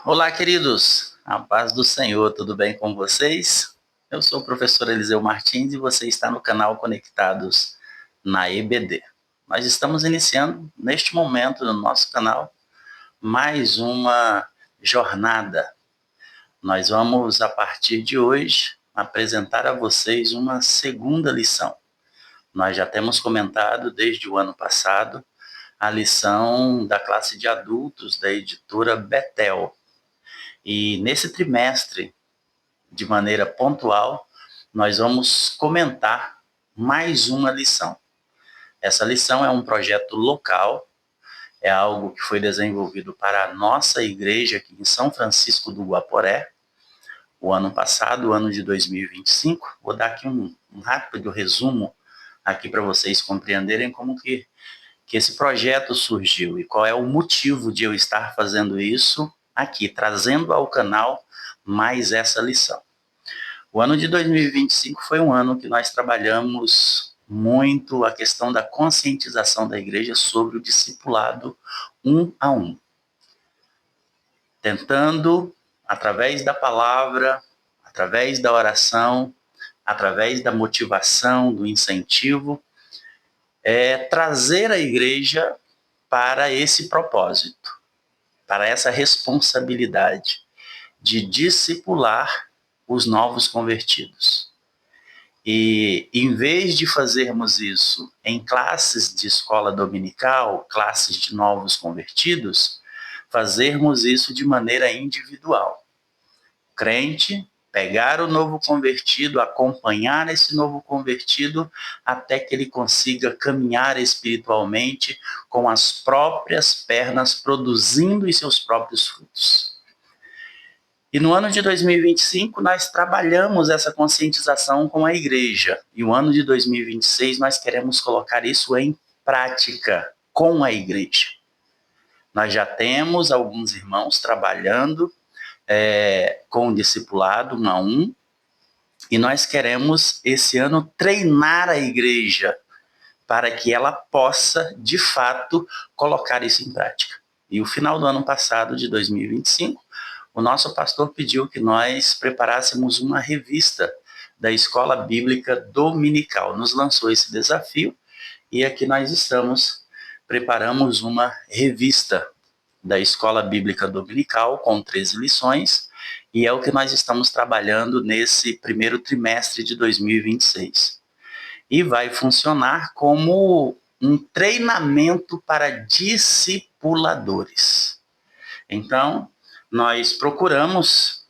Olá, queridos. A paz do Senhor, tudo bem com vocês? Eu sou o professor Eliseu Martins e você está no canal Conectados na EBD. Nós estamos iniciando, neste momento, no nosso canal, mais uma jornada. Nós vamos, a partir de hoje, apresentar a vocês uma segunda lição. Nós já temos comentado desde o ano passado a lição da classe de adultos da editora Betel. E nesse trimestre, de maneira pontual, nós vamos comentar mais uma lição. Essa lição é um projeto local, é algo que foi desenvolvido para a nossa igreja aqui em São Francisco do Guaporé, o ano passado, o ano de 2025. Vou dar aqui um rápido resumo aqui para vocês compreenderem como que esse projeto surgiu e qual é o motivo de eu estar fazendo isso aqui, trazendo ao canal mais essa lição. O ano de 2025 foi um ano que nós trabalhamos muito a questão da conscientização da igreja sobre o discipulado um a um. Tentando, através da palavra, através da oração, através da motivação, do incentivo, trazer a igreja para esse propósito, para essa responsabilidade de discipular os novos convertidos. E em vez de fazermos isso em classes de escola dominical, classes de novos convertidos, fazermos isso de maneira individual. O crente pegar o novo convertido, acompanhar esse novo convertido até que ele consiga caminhar espiritualmente com as próprias pernas, produzindo os seus próprios frutos. E no ano de 2025, nós trabalhamos essa conscientização com a igreja. E o ano de 2026, nós queremos colocar isso em prática com a igreja. Nós já temos alguns irmãos trabalhando com o discipulado 1 a 1, e nós queremos, esse ano, treinar a igreja para que ela possa, de fato, colocar isso em prática. E o final do ano passado, de 2025, o nosso pastor pediu que nós preparássemos uma revista da Escola Bíblica Dominical. Nos lançou esse desafio e aqui nós estamos, preparamos uma revista da Escola Bíblica Dominical com 13 lições e é o que nós estamos trabalhando nesse primeiro trimestre de 2026. E vai funcionar como um treinamento para discipuladores. Então, nós procuramos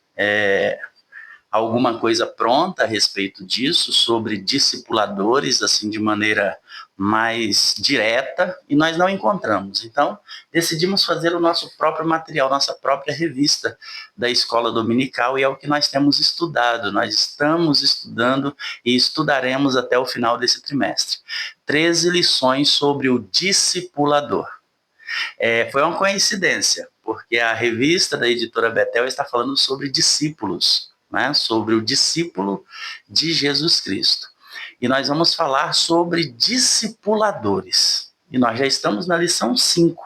alguma coisa pronta a respeito disso, sobre discipuladores, assim, de maneira mais direta, e nós não encontramos. Então, decidimos fazer o nosso próprio material, nossa própria revista da Escola Dominical, e é o que nós temos estudado. Nós estamos estudando e estudaremos até o final desse trimestre. 13 lições sobre o discipulador. Foi uma coincidência, porque a revista da editora Betel está falando sobre discípulos, né? Sobre o discípulo de Jesus Cristo. E nós vamos falar sobre discipuladores. E nós já estamos na lição 5.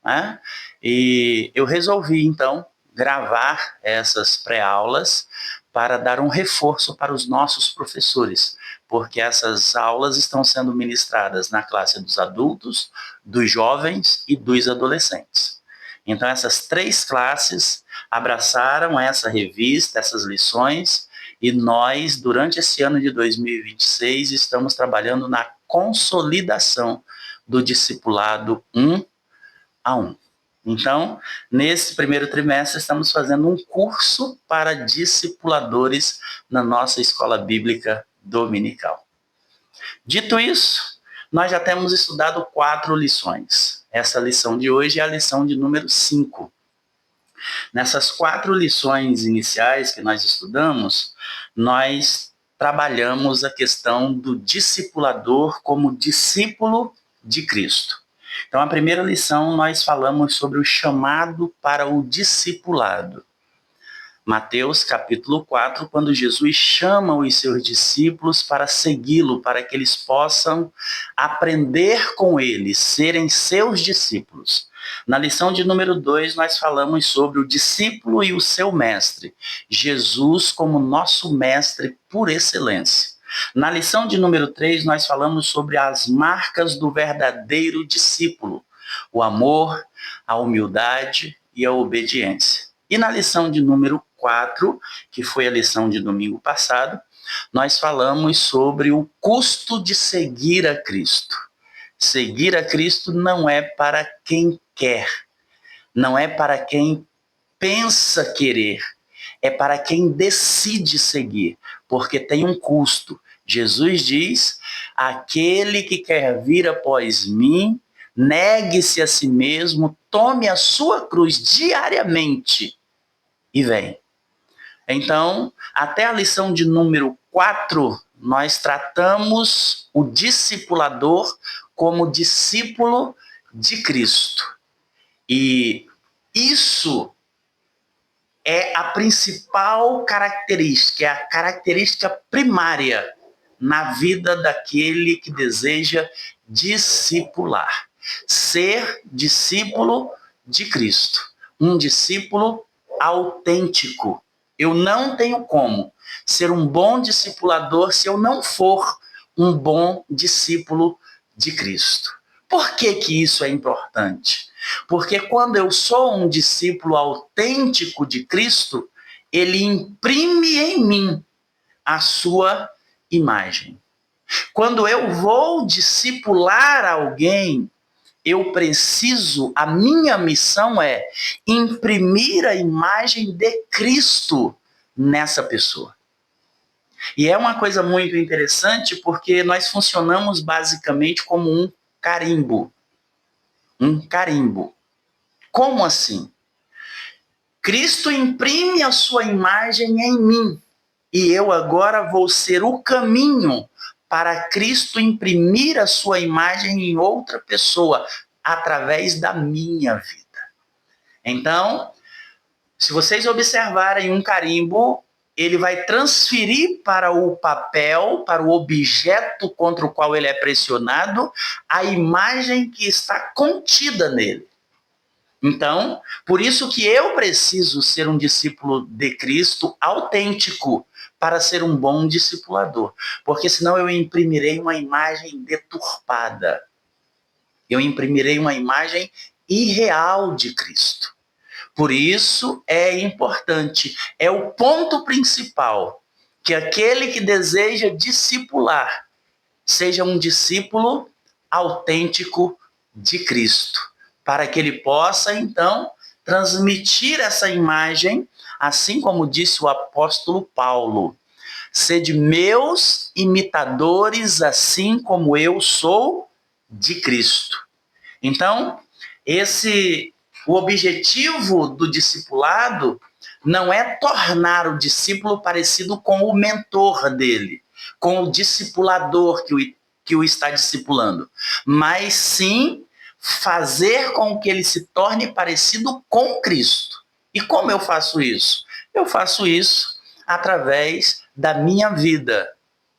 Né? E eu resolvi, então, gravar essas pré-aulas para dar um reforço para os nossos professores, porque essas aulas estão sendo ministradas na classe dos adultos, dos jovens e dos adolescentes. Então, essas 3 classes abraçaram essa revista, essas lições, e nós, durante esse ano de 2026, estamos trabalhando na consolidação do discipulado 1 a 1. Então, nesse primeiro trimestre, estamos fazendo um curso para discipuladores na nossa Escola Bíblica Dominical. Dito isso, nós já temos estudado 4 lições. Essa lição de hoje é a lição de número 5. Nessas 4 lições iniciais que nós estudamos, nós trabalhamos a questão do discipulador como discípulo de Cristo. Então, a primeira lição nós falamos sobre o chamado para o discipulado. Mateus capítulo 4, quando Jesus chama os seus discípulos para segui-lo, para que eles possam aprender com ele, serem seus discípulos. Na lição de número 2, nós falamos sobre o discípulo e o seu mestre, Jesus como nosso mestre por excelência. Na lição de número 3, nós falamos sobre as marcas do verdadeiro discípulo, o amor, a humildade e a obediência. E na lição de número 4, que foi a lição de domingo passado, nós falamos sobre o custo de seguir a Cristo. Seguir a Cristo não é para quem quer, não é para quem pensa querer, é para quem decide seguir, porque tem um custo. Jesus diz: aquele que quer vir após mim, negue-se a si mesmo, tome a sua cruz diariamente e vem. Então, até a lição de número 4, nós tratamos o discipulador como discípulo de Cristo. E isso é a principal característica, é a característica primária na vida daquele que deseja discipular. Ser discípulo de Cristo, um discípulo autêntico. Eu não tenho como ser um bom discipulador se eu não for um bom discípulo de Cristo. Por que que isso é importante? Porque quando eu sou um discípulo autêntico de Cristo, ele imprime em mim a sua imagem. Quando eu vou discipular alguém, eu preciso, a minha missão é imprimir a imagem de Cristo nessa pessoa. E é uma coisa muito interessante porque nós funcionamos basicamente como um carimbo. Um carimbo. Como assim? Cristo imprime a sua imagem em mim e eu agora vou ser o caminho para Cristo imprimir a sua imagem em outra pessoa através da minha vida. Então, se vocês observarem um carimbo, ele vai transferir para o papel, para o objeto contra o qual ele é pressionado, a imagem que está contida nele. Então, por isso que eu preciso ser um discípulo de Cristo autêntico para ser um bom discipulador, porque senão eu imprimirei uma imagem deturpada. Eu imprimirei uma imagem irreal de Cristo. Por isso é importante, é o ponto principal, que aquele que deseja discipular seja um discípulo autêntico de Cristo, para que ele possa, então, transmitir essa imagem, assim como disse o apóstolo Paulo: sede meus imitadores, assim como eu sou de Cristo. Então, o objetivo do discipulado não é tornar o discípulo parecido com o mentor dele, com o discipulador que o está discipulando, mas sim fazer com que ele se torne parecido com Cristo. E como eu faço isso? Eu faço isso através da minha vida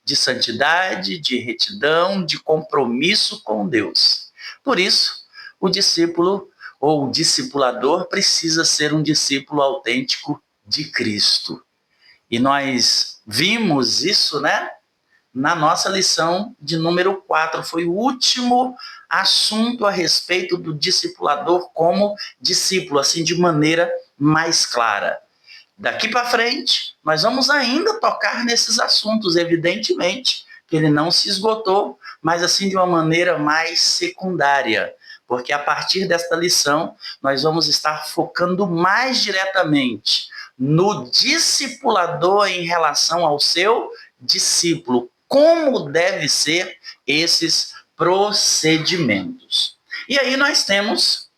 de santidade, de retidão, de compromisso com Deus. Por isso, o discípulo ou o discipulador precisa ser um discípulo autêntico de Cristo. E nós vimos isso, né? Na nossa lição de número 4, foi o último assunto a respeito do discipulador como discípulo, assim de maneira mais clara. Daqui para frente, nós vamos ainda tocar nesses assuntos, evidentemente, que ele não se esgotou, mas assim de uma maneira mais secundária, porque a partir desta lição, nós vamos estar focando mais diretamente no discipulador em relação ao seu discípulo, como deve ser esses procedimentos. E aí nós temos,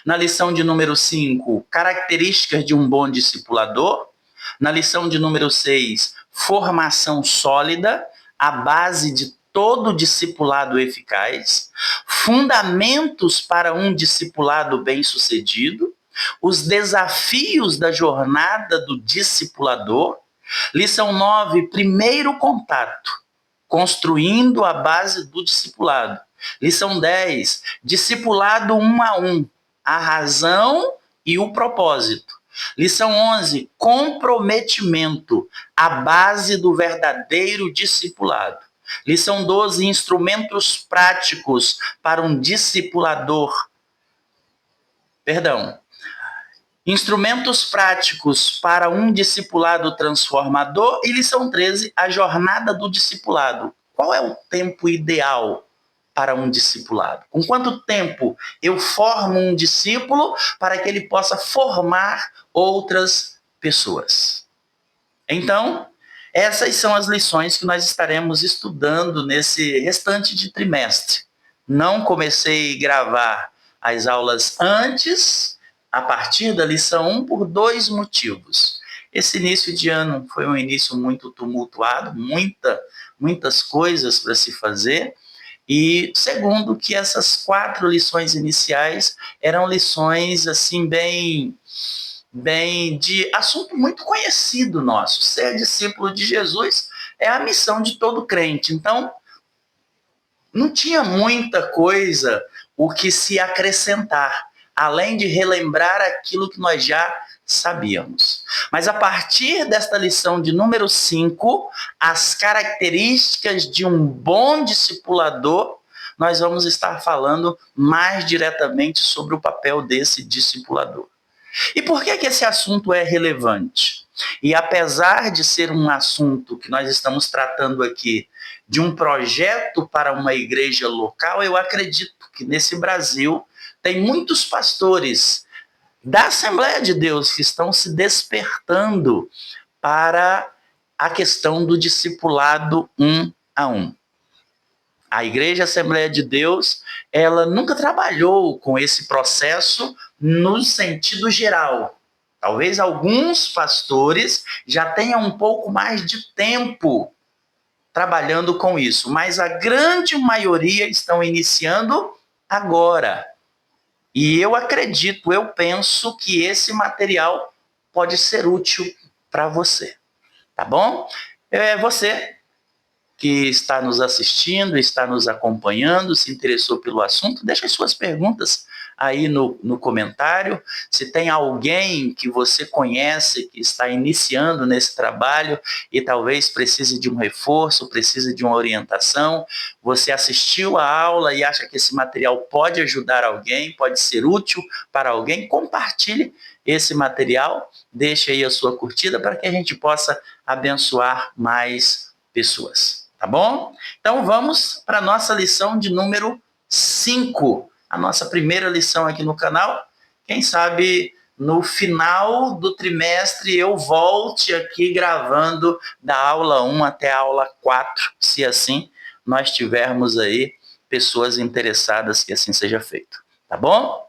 na lição de número 5, características de um bom discipulador. Na lição de número 6, formação sólida, a base de todo discipulado eficaz, fundamentos para um discipulado bem-sucedido, os desafios da jornada do discipulador. Lição 9, primeiro contato, construindo a base do discipulado. Lição 10, discipulado 1 a 1, a razão e o propósito. Lição 11, comprometimento, a base do verdadeiro discipulado. Lição 12, instrumentos práticos para um discipulador. Instrumentos práticos para um discipulado transformador. E lição 13, a jornada do discipulado. Qual é o tempo ideal para um discipulado? Com quanto tempo eu formo um discípulo para que ele possa formar outras pessoas? Então, essas são as lições que nós estaremos estudando nesse restante de trimestre. Não comecei a gravar as aulas antes, a partir da lição 1, por 2 motivos. Esse início de ano foi um início muito tumultuado, muitas coisas para se fazer. E segundo, que essas 4 lições iniciais eram lições assim bem de assunto muito conhecido nosso. Ser discípulo de Jesus é a missão de todo crente. Então, não tinha muita coisa o que se acrescentar, além de relembrar aquilo que nós já sabíamos. Mas a partir desta lição de número 5, as características de um bom discipulador, nós vamos estar falando mais diretamente sobre o papel desse discipulador. E por que esse assunto é relevante? E apesar de ser um assunto que nós estamos tratando aqui de um projeto para uma igreja local, eu acredito que nesse Brasil tem muitos pastores da Assembleia de Deus que estão se despertando para a questão do discipulado 1 a 1. A Igreja Assembleia de Deus, ela nunca trabalhou com esse processo no sentido geral. Talvez alguns pastores já tenham um pouco mais de tempo trabalhando com isso, mas a grande maioria estão iniciando agora. E eu acredito, eu penso que esse material pode ser útil para você, tá bom? Você que está nos assistindo, está nos acompanhando, se interessou pelo assunto, deixa as suas perguntas aí no comentário. Se tem alguém que você conhece que está iniciando nesse trabalho e talvez precise de um reforço, precise de uma orientação, você assistiu a aula e acha que esse material pode ajudar alguém, pode ser útil para alguém, compartilhe esse material, deixe aí a sua curtida para que a gente possa abençoar mais pessoas. Tá bom? Então vamos para a nossa lição de número 5, a nossa primeira lição aqui no canal. Quem sabe no final do trimestre eu volte aqui gravando da aula 1 até a aula 4, se assim nós tivermos aí pessoas interessadas que assim seja feito. Tá bom?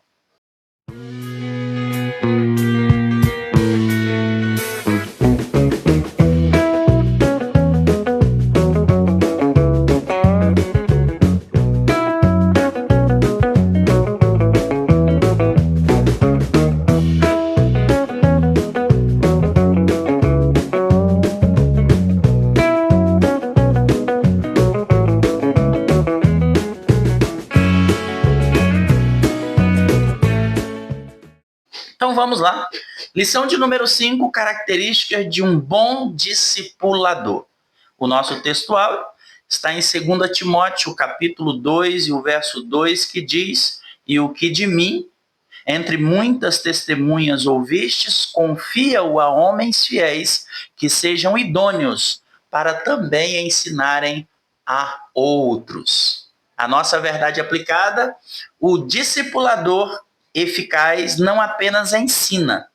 Então vamos lá. Lição de número 5, características de um bom discipulador. O nosso textual está em 2 Timóteo, capítulo 2, e o verso 2, que diz: "E o que de mim, entre muitas testemunhas ouvistes, confia-o a homens fiéis, que sejam idôneos, para também ensinarem a outros." A nossa verdade aplicada: o discipulador eficaz não apenas ensina,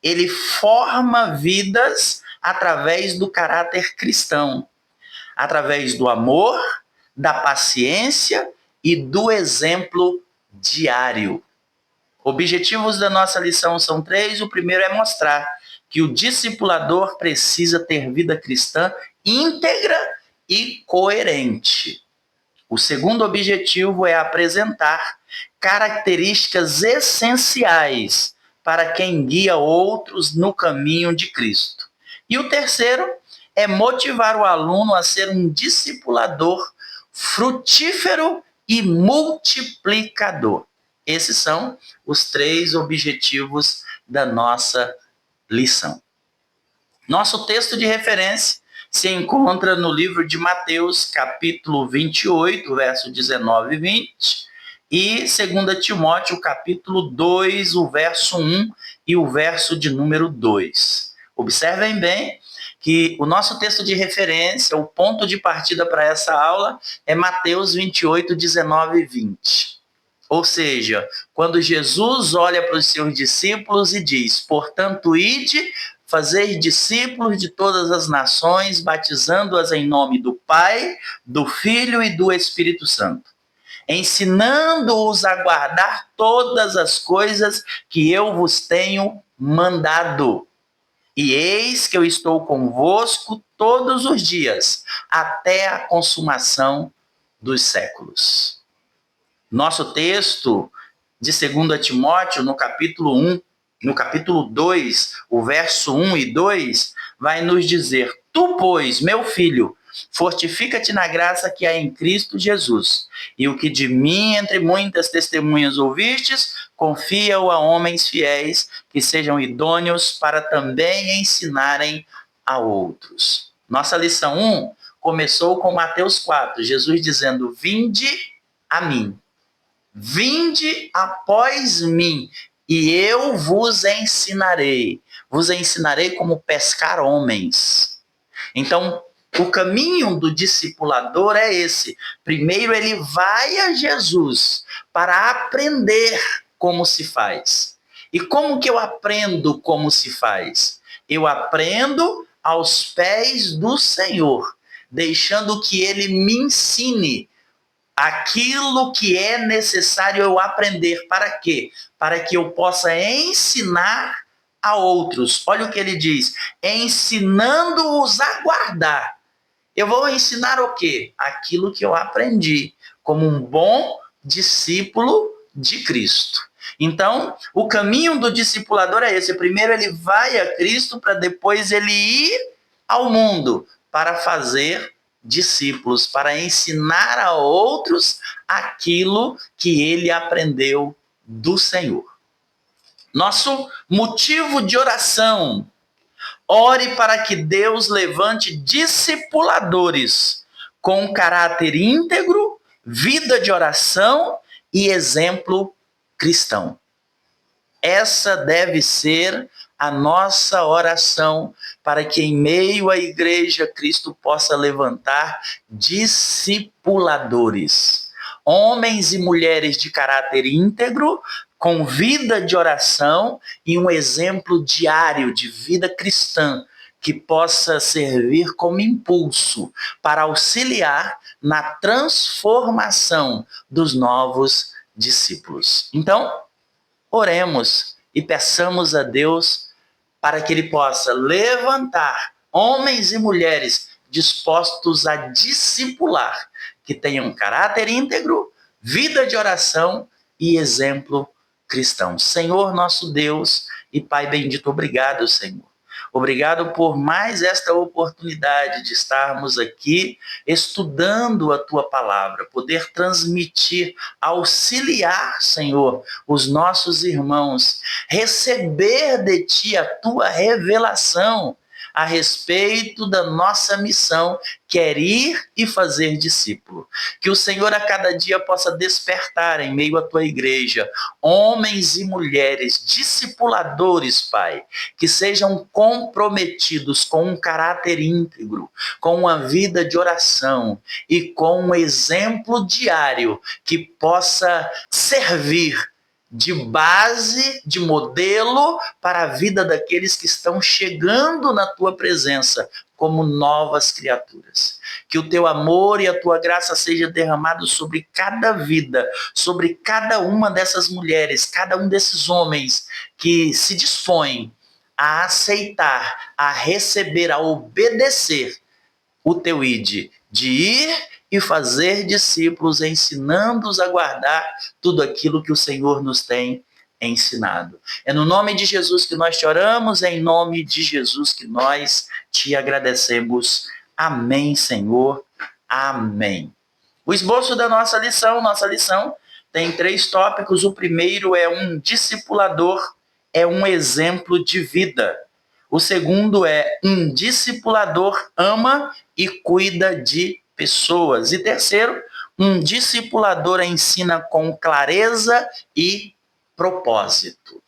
ele forma vidas através do caráter cristão, através do amor, da paciência e do exemplo diário. Objetivos da nossa lição são 3. O primeiro é mostrar que o discipulador precisa ter vida cristã íntegra e coerente. O segundo objetivo é apresentar características essenciais para quem guia outros no caminho de Cristo. E o terceiro é motivar o aluno a ser um discipulador frutífero e multiplicador. Esses são os 3 objetivos da nossa lição. Nosso texto de referência se encontra no livro de Mateus, capítulo 28, verso 19 e 20, e 2 Timóteo, capítulo 2, o verso 1 e o verso de número 2. Observem bem que o nosso texto de referência, o ponto de partida para essa aula, é Mateus 28, 19 e 20. Ou seja, quando Jesus olha para os seus discípulos e diz: portanto, ide, fazei discípulos de todas as nações, batizando-as em nome do Pai, do Filho e do Espírito Santo, ensinando-os a guardar todas as coisas que eu vos tenho mandado. E eis que eu estou convosco todos os dias, até a consumação dos séculos. Nosso texto de 2 Timóteo, no capítulo 1, no capítulo 2, o verso 1 e 2, vai nos dizer: tu, pois, meu filho, fortifica-te na graça que há em Cristo Jesus, e o que de mim, entre muitas testemunhas ouvistes, confia-o a homens fiéis, que sejam idôneos para também ensinarem a outros. Nossa lição 1 começou com Mateus 4, Jesus dizendo: vinde a mim. Vinde após mim, e eu vos ensinarei. Vos ensinarei como pescar homens. Então, o caminho do discipulador é esse. Primeiro, ele vai a Jesus para aprender como se faz. E como que eu aprendo como se faz? Eu aprendo aos pés do Senhor, deixando que ele me ensine aquilo que é necessário eu aprender. Para quê? Para que eu possa ensinar a outros. Olha o que ele diz: ensinando-os a guardar. Eu vou ensinar o quê? Aquilo que eu aprendi, como um bom discípulo de Cristo. Então, o caminho do discipulador é esse. Primeiro ele vai a Cristo, para depois ele ir ao mundo para fazer discípulos, para ensinar a outros aquilo que ele aprendeu do Senhor. Nosso motivo de oração: ore para que Deus levante discipuladores com caráter íntegro, vida de oração e exemplo cristão. Essa deve ser a nossa oração, para que em meio à igreja Cristo possa levantar discipuladores, homens e mulheres de caráter íntegro, com vida de oração e um exemplo diário de vida cristã, que possa servir como impulso para auxiliar na transformação dos novos discípulos. Então, oremos e peçamos a Deus para que ele possa levantar homens e mulheres dispostos a discipular, que tenham caráter íntegro, vida de oração e exemplo cristão. Senhor nosso Deus e Pai bendito, obrigado, Senhor. Obrigado por mais esta oportunidade de estarmos aqui estudando a Tua palavra, poder transmitir, auxiliar, Senhor, os nossos irmãos, receber de Ti a Tua revelação a respeito da nossa missão, que é ir e fazer discípulo. Que o Senhor a cada dia possa despertar em meio à Tua igreja homens e mulheres discipuladores, Pai, que sejam comprometidos com um caráter íntegro, com uma vida de oração e com um exemplo diário que possa servir de base, de modelo para a vida daqueles que estão chegando na Tua presença como novas criaturas. Que o Teu amor e a Tua graça seja derramado sobre cada vida, sobre cada uma dessas mulheres, cada um desses homens que se dispõem a aceitar, a receber, a obedecer o teu ide, de ir e fazer discípulos, ensinando-os a guardar tudo aquilo que o Senhor nos tem ensinado. É no nome de Jesus que nós te oramos, é em nome de Jesus que nós te agradecemos. Amém, Senhor. Amém. O esboço da nossa lição tem 3 tópicos. O primeiro é um discipulador, é um exemplo de vida. O segundo é um discipulador ama e cuida de pessoas. E terceiro, um discipulador ensina com clareza e propósito.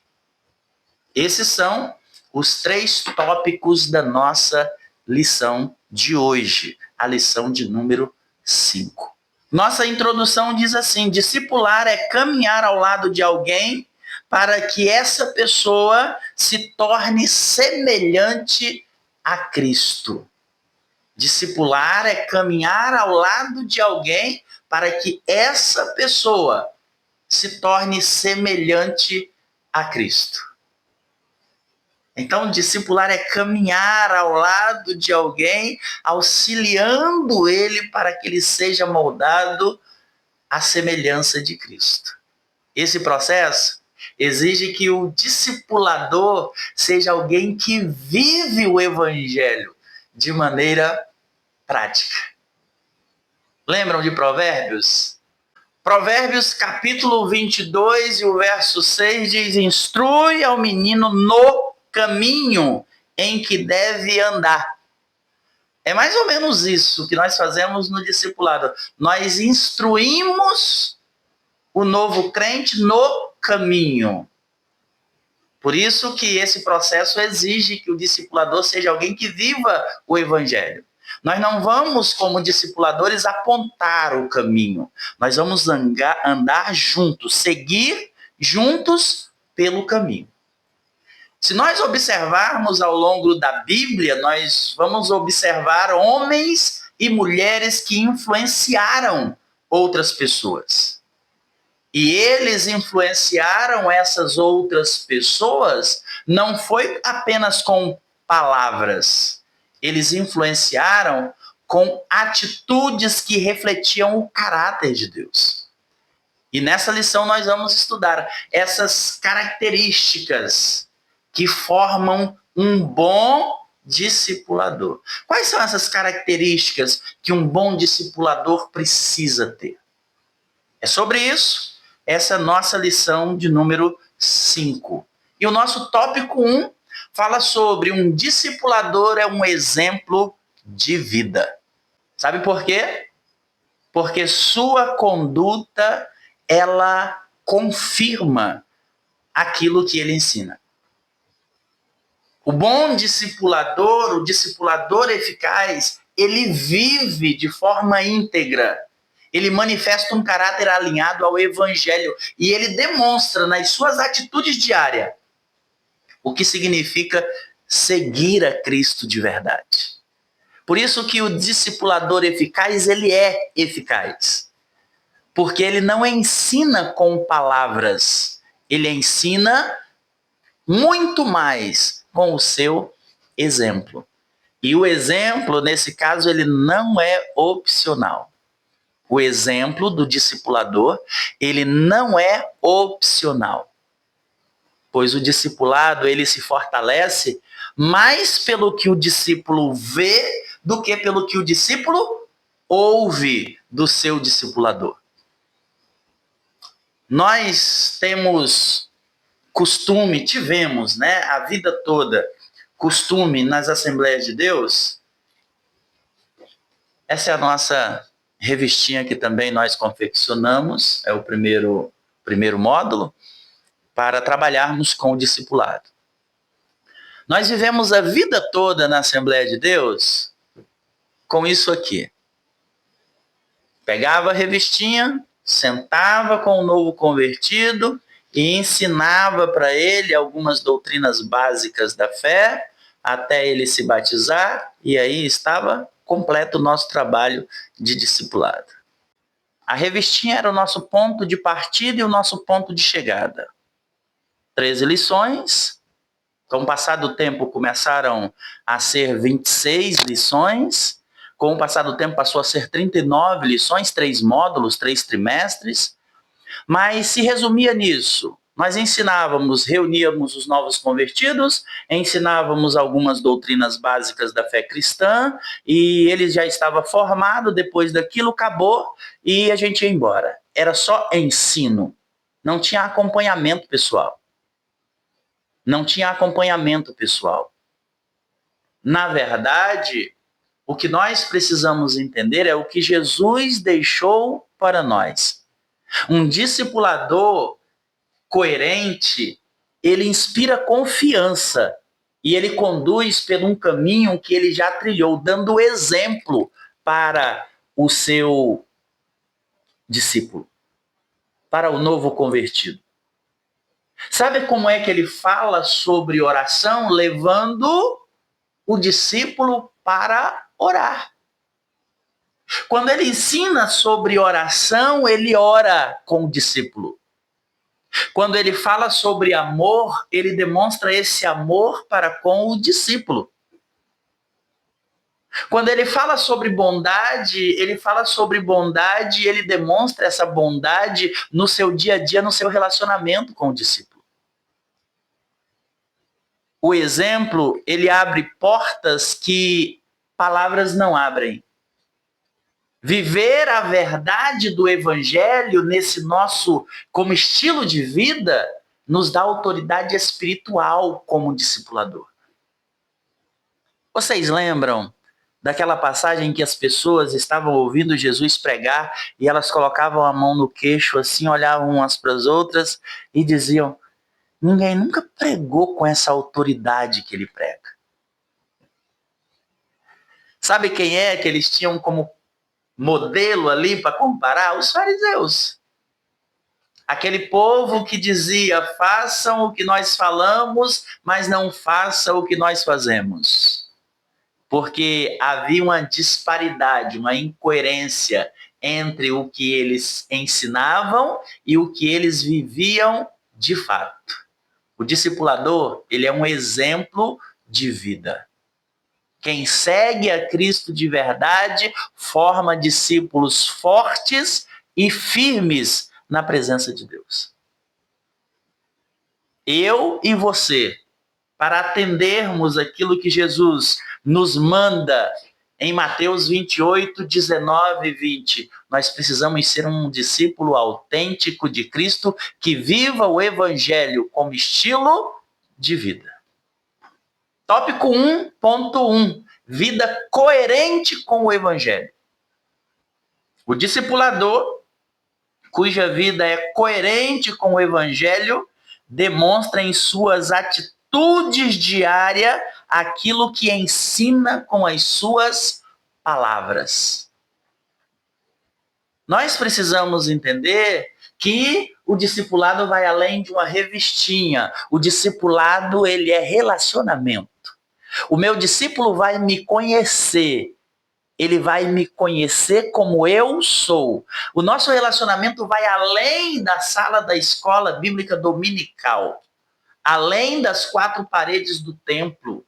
Esses são os 3 tópicos da nossa lição de hoje, a lição de número 5. Nossa introdução diz assim: discipular é caminhar ao lado de alguém para que essa pessoa se torne semelhante a Cristo. Discipular é caminhar ao lado de alguém para que essa pessoa se torne semelhante a Cristo. Então, discipular é caminhar ao lado de alguém, auxiliando ele para que ele seja moldado à semelhança de Cristo. Esse processo exige que o discipulador seja alguém que vive o evangelho de maneira prática. Lembram de Provérbios? Provérbios capítulo 22 e o verso 6 diz: instrui ao menino no caminho em que deve andar. É mais ou menos isso que nós fazemos no discipulado. Nós instruímos o novo crente no caminho. Por isso que esse processo exige que o discipulador seja alguém que viva o evangelho. Nós não vamos, como discipuladores, apontar o caminho. Nós vamos andar juntos, seguir juntos pelo caminho. Se nós observarmos ao longo da Bíblia, nós vamos observar homens e mulheres que influenciaram outras pessoas. E eles influenciaram essas outras pessoas não foi apenas com palavras. Eles influenciaram com atitudes que refletiam o caráter de Deus. E nessa lição nós vamos estudar essas características que formam um bom discipulador. Quais são essas características que um bom discipulador precisa ter? É sobre isso, essa é a nossa lição de número 5. E o nosso tópico 1 fala sobre um discipulador é um exemplo de vida. Sabe por quê? Porque sua conduta, ela confirma aquilo que ele ensina. O bom discipulador, o discipulador eficaz, ele vive de forma íntegra. Ele manifesta um caráter alinhado ao evangelho e ele demonstra nas suas atitudes diárias o que significa seguir a Cristo de verdade. Por isso que o discipulador eficaz, ele é eficaz. Porque ele não ensina com palavras, ele ensina muito mais com o seu exemplo. E o exemplo, nesse caso, ele não é opcional. O exemplo do discipulador, ele não é opcional. Pois o discipulado, ele se fortalece mais pelo que o discípulo vê do que pelo que o discípulo ouve do seu discipulador. Nós tivemos, a vida toda, costume nas Assembleias de Deus. Essa é a nossa revistinha que também nós confeccionamos, é o primeiro módulo, para trabalharmos com o discipulado. Nós vivemos a vida toda na Assembleia de Deus com isso aqui. Pegava a revistinha, sentava com o novo convertido e ensinava para ele algumas doutrinas básicas da fé, até ele se batizar, e aí estava completo o nosso trabalho de discipulado. A revistinha era o nosso ponto de partida e o nosso ponto de chegada. 13 lições, com o passar do tempo começaram a ser 26 lições, Com o passar do tempo passou a ser 39 lições, 3 módulos, 3 trimestres, mas se resumia nisso. Nós ensinávamos, reuníamos os novos convertidos, ensinávamos algumas doutrinas básicas da fé cristã, e ele já estava formado, depois daquilo acabou, e a gente ia embora. Era só ensino, não tinha acompanhamento pessoal. Não tinha acompanhamento pessoal. Na verdade, o que nós precisamos entender é o que Jesus deixou para nós. Um discipulador coerente, ele inspira confiança e ele conduz por um caminho que ele já trilhou, dando exemplo para o seu discípulo, para o novo convertido. Sabe como é que ele fala sobre oração? Levando o discípulo para orar. Quando ele ensina sobre oração, ele ora com o discípulo. Quando ele fala sobre amor, ele demonstra esse amor para com o discípulo. Quando ele fala sobre bondade, ele fala sobre bondade e ele demonstra essa bondade no seu dia a dia, no seu relacionamento com o discípulo. O exemplo, ele abre portas que palavras não abrem. Viver a verdade do evangelho nesse nosso, como estilo de vida, nos dá autoridade espiritual como discipulador. Vocês lembram daquela passagem que as pessoas estavam ouvindo Jesus pregar e elas colocavam a mão no queixo assim, olhavam umas para as outras e diziam: ninguém nunca pregou com essa autoridade que ele prega. Sabe quem é que eles tinham como modelo ali para comparar? Os fariseus. Aquele povo que dizia: façam o que nós falamos, mas não façam o que nós fazemos. Porque havia uma disparidade, uma incoerência entre o que eles ensinavam e o que eles viviam de fato. O discipulador, ele é um exemplo de vida. Quem segue a Cristo de verdade forma discípulos fortes e firmes na presença de Deus. Eu e você, para atendermos aquilo que Jesus nos manda em Mateus 28, 19 e 20, nós precisamos ser um discípulo autêntico de Cristo que viva o evangelho como estilo de vida. Tópico 1.1. Vida coerente com o evangelho. O discipulador, cuja vida é coerente com o evangelho, demonstra em suas atitudes diárias aquilo que ensina com as suas palavras. Nós precisamos entender que o discipulado vai além de uma revistinha. O discipulado, ele é relacionamento. O meu discípulo vai me conhecer. Ele vai me conhecer como eu sou. O nosso relacionamento vai além da sala da escola bíblica dominical. Além das 4 paredes do templo.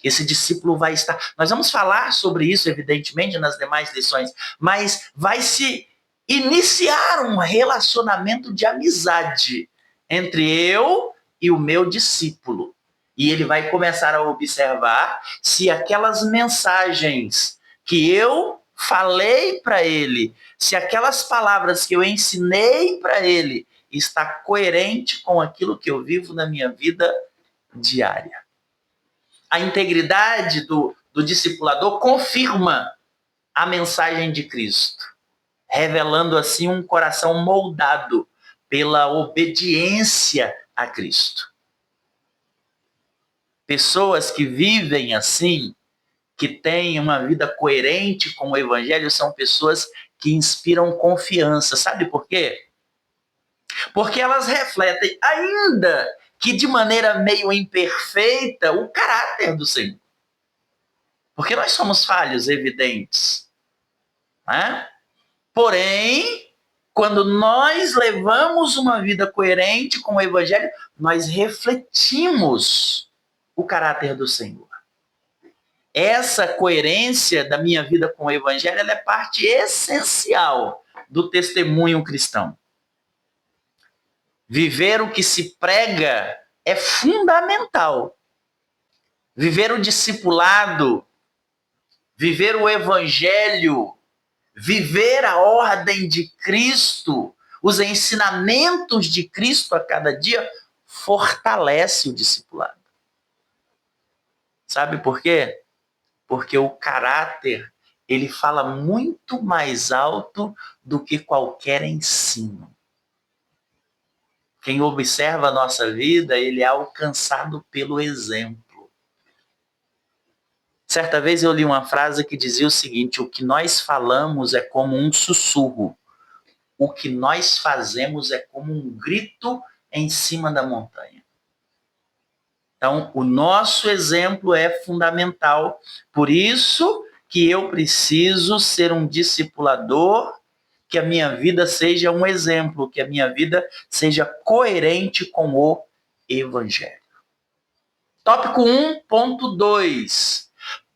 Esse discípulo vai estar... Nós vamos falar sobre isso, evidentemente, nas demais lições. Mas vai se iniciar um relacionamento de amizade entre eu e o meu discípulo. E ele vai começar a observar se aquelas mensagens que eu falei para ele, se aquelas palavras que eu ensinei para ele, está coerente com aquilo que eu vivo na minha vida diária. A integridade do discipulador confirma a mensagem de Cristo, revelando assim um coração moldado pela obediência a Cristo. Pessoas que vivem assim, que têm uma vida coerente com o evangelho, são pessoas que inspiram confiança. Sabe por quê? Porque elas refletem, ainda que de maneira meio imperfeita, o caráter do Senhor. Porque nós somos falhos evidentes. Né? Porém, quando nós levamos uma vida coerente com o evangelho, nós refletimos o caráter do Senhor. essa coerência da minha vida com o Evangelho, ela é parte essencial do testemunho cristão. Viver o que se prega é fundamental. Viver o discipulado, viver o Evangelho, viver a ordem de Cristo, os ensinamentos de Cristo a cada dia, fortalece o discipulado. Sabe por quê? Porque o caráter, ele fala muito mais alto do que qualquer ensino. Quem observa a nossa vida, ele é alcançado pelo exemplo. Certa vez eu li uma frase que dizia o seguinte: o que nós falamos é como um sussurro, o que nós fazemos é como um grito em cima da montanha. Então, o nosso exemplo é fundamental. Por isso que eu preciso ser um discipulador, que a minha vida seja um exemplo, que a minha vida seja coerente com o Evangelho. Tópico 1.2.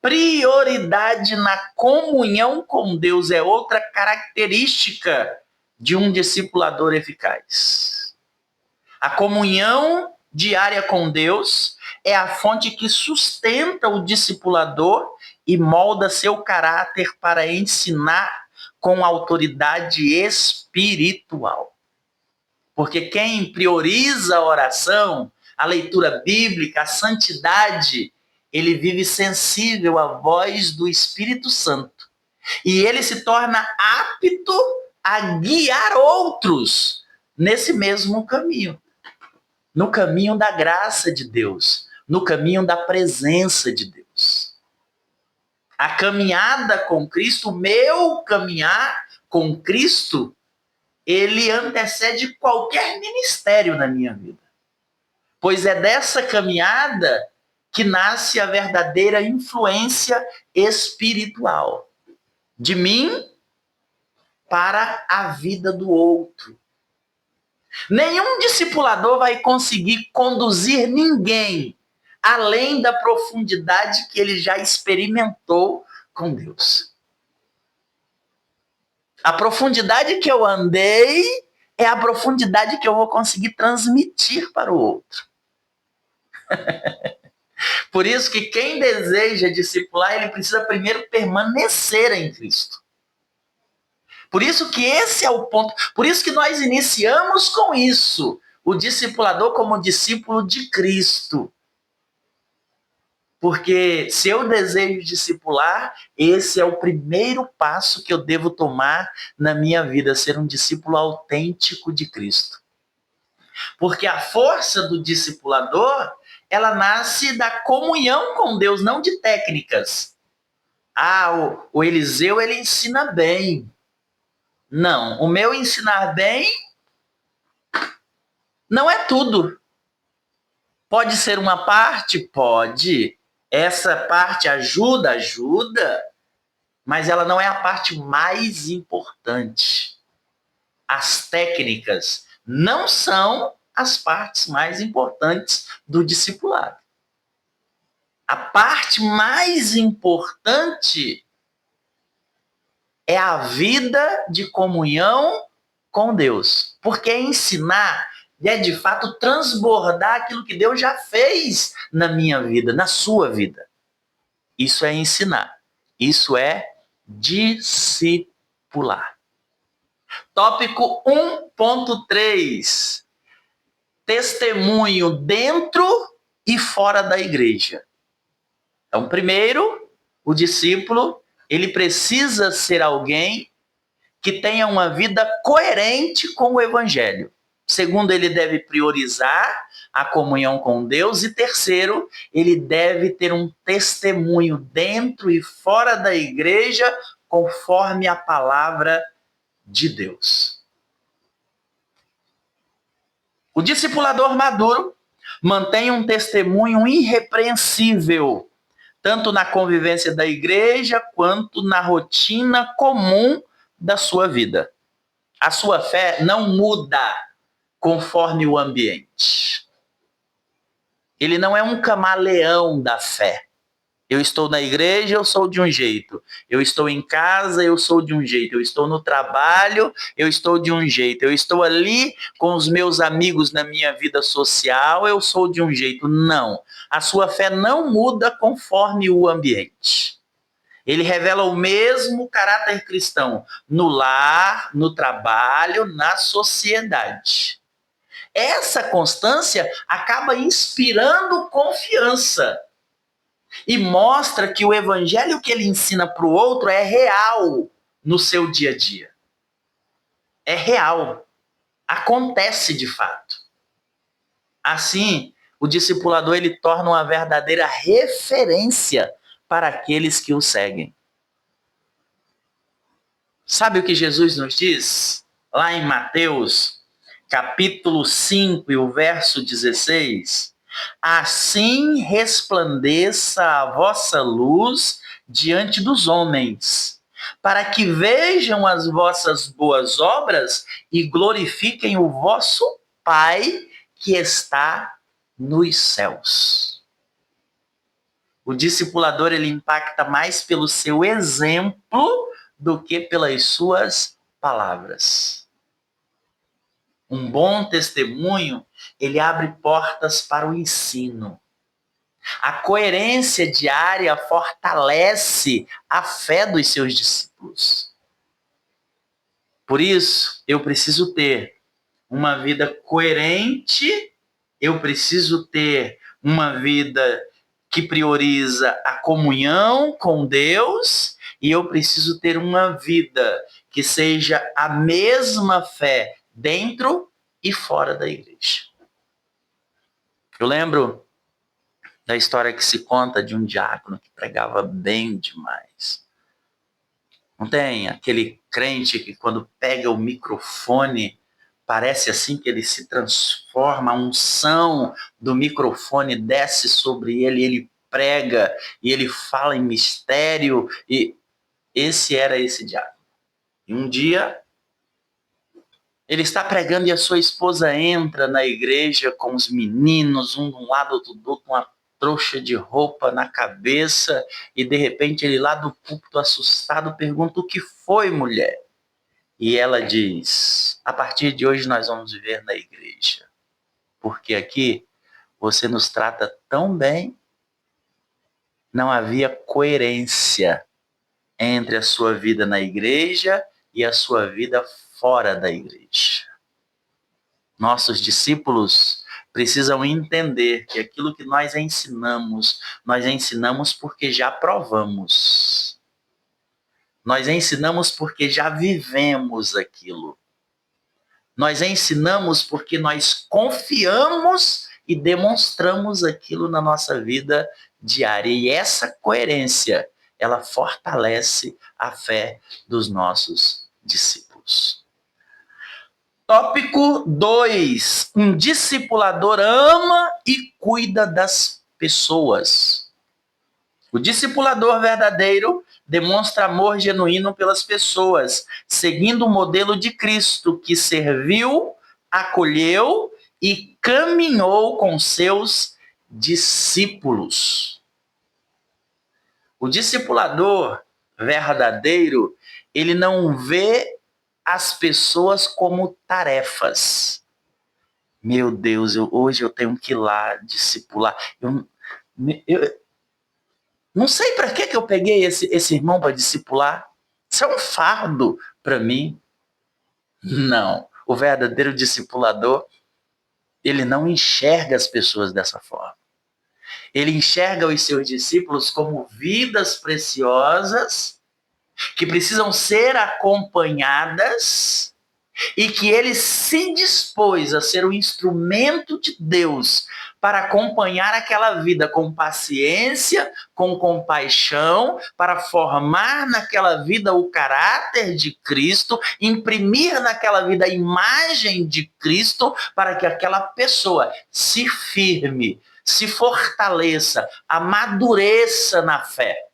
Prioridade na comunhão com Deus é outra característica de um discipulador eficaz. A comunhão diária com Deus é a fonte que sustenta o discipulador e molda seu caráter para ensinar com autoridade espiritual. Porque quem prioriza a oração, a leitura bíblica, a santidade, ele vive sensível à voz do Espírito Santo. E ele se torna apto a guiar outros nesse mesmo caminho. No caminho da graça de Deus, no caminho da presença de Deus. A caminhada com Cristo, o meu caminhar com Cristo, ele antecede qualquer ministério na minha vida. Pois é dessa caminhada que nasce a verdadeira influência espiritual. De mim para a vida do outro. Nenhum discipulador vai conseguir conduzir ninguém além da profundidade que ele já experimentou com Deus. A profundidade que eu andei é a profundidade que eu vou conseguir transmitir para o outro. Por isso que quem deseja discipular, ele precisa primeiro permanecer em Cristo. Por isso que esse é o ponto. Por isso que nós iniciamos com isso. O discipulador como discípulo de Cristo. Porque se eu desejo discipular, esse é o primeiro passo que eu devo tomar na minha vida, ser um discípulo autêntico de Cristo. Porque a força do discipulador, ela nasce da comunhão com Deus, não de técnicas. O Eliseu, ele ensina bem. Não, o meu ensinar bem não é tudo. Pode ser uma parte? Pode. Essa parte ajuda, mas ela não é a parte mais importante. As técnicas não são as partes mais importantes do discipulado. A parte mais importante é a vida de comunhão com Deus. Porque ensinar é, de fato, transbordar aquilo que Deus já fez na minha vida, na sua vida. Isso é ensinar. Isso é discipular. Tópico 1.3. Testemunho dentro e fora da igreja. Então, primeiro, o discípulo, ele precisa ser alguém que tenha uma vida coerente com o Evangelho. Segundo, ele deve priorizar a comunhão com Deus. E terceiro, ele deve ter um testemunho dentro e fora da igreja, conforme a palavra de Deus. O discipulador maduro mantém um testemunho irrepreensível, tanto na convivência da igreja, quanto na rotina comum da sua vida. A sua fé não muda conforme o ambiente. Ele não é um camaleão da fé. Eu estou na igreja, eu sou de um jeito. Eu estou em casa, eu sou de um jeito. Eu estou no trabalho, eu estou de um jeito. Eu estou ali com os meus amigos na minha vida social, eu sou de um jeito. Não. A sua fé não muda conforme o ambiente. Ele revela o mesmo caráter cristão no lar, no trabalho, na sociedade. Essa constância acaba inspirando confiança e mostra que o evangelho que ele ensina para o outro é real no seu dia a dia. É real. Acontece de fato. Assim, o discipulador ele torna uma verdadeira referência para aqueles que o seguem. Sabe o que Jesus nos diz? Lá em Mateus, capítulo 5 e o verso 16. Assim resplandeça a vossa luz diante dos homens, para que vejam as vossas boas obras e glorifiquem o vosso Pai que está nos céus. O discipulador ele impacta mais pelo seu exemplo do que pelas suas palavras. Um bom testemunho, ele abre portas para o ensino. A coerência diária fortalece a fé dos seus discípulos. Por isso, eu preciso ter uma vida coerente, eu preciso ter uma vida que prioriza a comunhão com Deus, e eu preciso ter uma vida que seja a mesma fé dentro e fora da igreja. Eu lembro da história que se conta de um diácono que pregava bem demais. Não tem aquele crente que quando pega o microfone, parece assim que ele se transforma, a unção do microfone desce sobre ele, ele prega e ele fala em mistério, e esse diácono. E um dia ele está pregando e a sua esposa entra na igreja com os meninos, um de um lado, outro do outro, com uma trouxa de roupa na cabeça, e de repente ele lá do púlpito assustado pergunta: o que foi, mulher? E ela diz: a partir de hoje nós vamos viver na igreja, porque aqui você nos trata tão bem. Não havia coerência entre a sua vida na igreja e a sua vida fora da igreja. Nossos discípulos precisam entender que aquilo que nós ensinamos porque já provamos. Nós ensinamos porque já vivemos aquilo. Nós ensinamos porque nós confiamos e demonstramos aquilo na nossa vida diária. E essa coerência, ela fortalece a fé dos nossos discípulos. Tópico 2. Um discipulador ama e cuida das pessoas. O discipulador verdadeiro demonstra amor genuíno pelas pessoas, seguindo o modelo de Cristo, que serviu, acolheu e caminhou com seus discípulos. O discipulador verdadeiro, ele não vê as pessoas como tarefas. Meu Deus, hoje eu tenho que ir lá discipular. Eu não sei para que eu peguei esse irmão para discipular. Isso é um fardo para mim. Não. O verdadeiro discipulador, ele não enxerga as pessoas dessa forma. Ele enxerga os seus discípulos como vidas preciosas que precisam ser acompanhadas, e que ele se dispôs a ser o instrumento de Deus para acompanhar aquela vida com paciência, com compaixão, para formar naquela vida o caráter de Cristo, imprimir naquela vida a imagem de Cristo, para que aquela pessoa se firme, se fortaleça, amadureça na fé,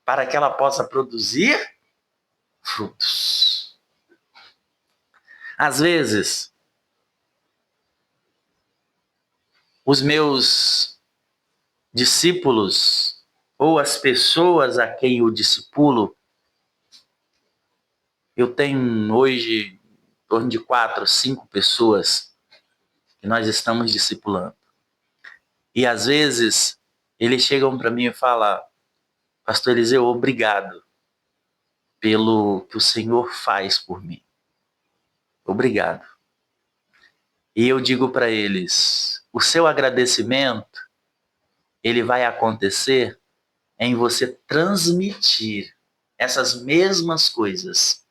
para que ela possa produzir frutos. Às vezes, os meus discípulos ou as pessoas a quem eu discipulo, eu tenho hoje em torno de 4, 5 pessoas que nós estamos discipulando. E às vezes eles chegam para mim e falam: Pastor Eliseu, obrigado pelo que o Senhor faz por mim. Obrigado. E eu digo para eles: o seu agradecimento, ele vai acontecer em você transmitir essas mesmas coisas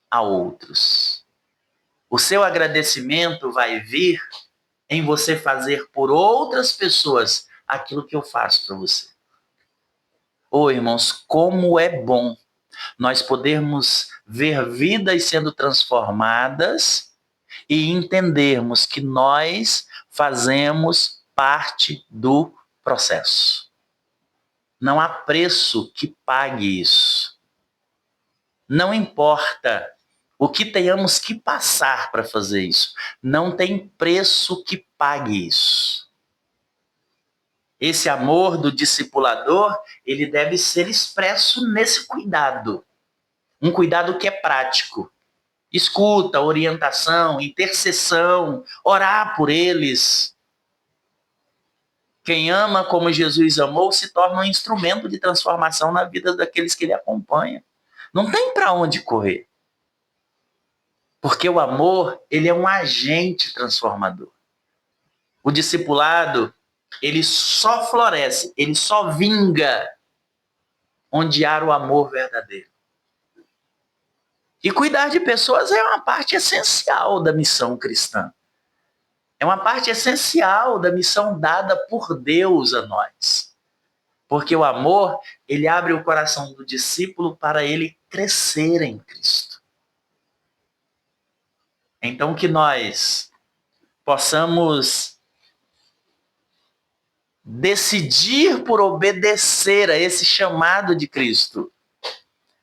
a outros. O seu agradecimento vai vir em você fazer por outras pessoas aquilo que eu faço para você. Ô, irmãos, como é bom nós podermos ver vidas sendo transformadas e entendermos que nós fazemos parte do processo. Não há preço que pague isso. Não importa o que tenhamos que passar para fazer isso. Não tem preço que pague isso. Esse amor do discipulador, ele deve ser expresso nesse cuidado. Um cuidado que é prático. Escuta, orientação, intercessão, orar por eles. Quem ama como Jesus amou se torna um instrumento de transformação na vida daqueles que ele acompanha. Não tem para onde correr. Porque o amor, ele é um agente transformador. O discipulado, ele só floresce, ele só vinga onde há o amor verdadeiro. E cuidar de pessoas é uma parte essencial da missão cristã. É uma parte essencial da missão dada por Deus a nós. Porque o amor, ele abre o coração do discípulo para ele crescer em Cristo. Então que nós possamos decidir por obedecer a esse chamado de Cristo,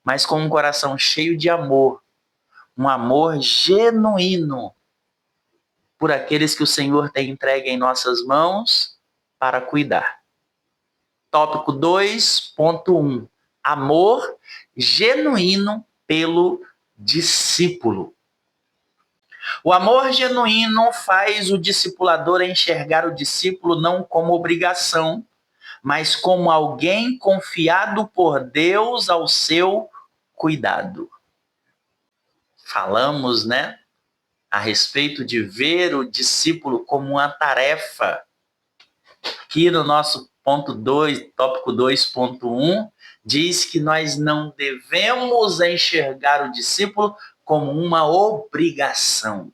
mas com um coração cheio de amor, um amor genuíno por aqueles que o Senhor tem entregue em nossas mãos para cuidar. Tópico 2.1. Amor genuíno pelo discípulo. O amor genuíno faz o discipulador enxergar o discípulo não como obrigação, mas como alguém confiado por Deus ao seu cuidado. Falamos, a respeito de ver o discípulo como uma tarefa. Aqui no nosso ponto 2, tópico 2.1, diz que nós não devemos enxergar o discípulo como uma obrigação.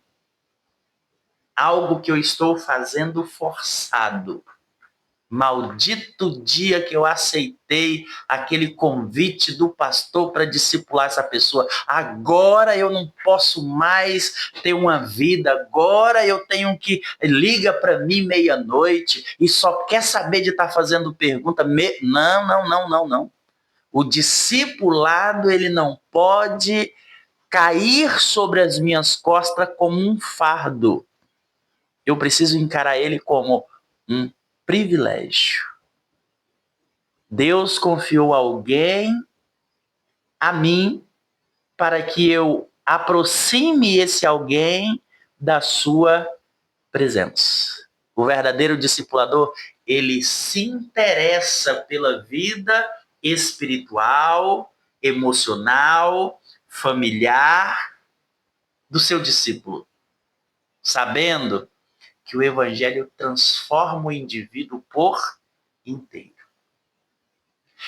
Algo que eu estou fazendo forçado. Maldito dia que eu aceitei aquele convite do pastor para discipular essa pessoa. Agora eu não posso mais ter uma vida. Agora eu tenho que... Liga para mim meia-noite e só quer saber de estar fazendo pergunta. Não. O discipulado, ele não pode cair sobre as minhas costas como um fardo. Eu preciso encarar ele como um privilégio. Deus confiou alguém a mim para que eu aproxime esse alguém da sua presença. O verdadeiro discipulador, ele se interessa pela vida espiritual, emocional, familiar do seu discípulo, sabendo que o evangelho transforma o indivíduo por inteiro.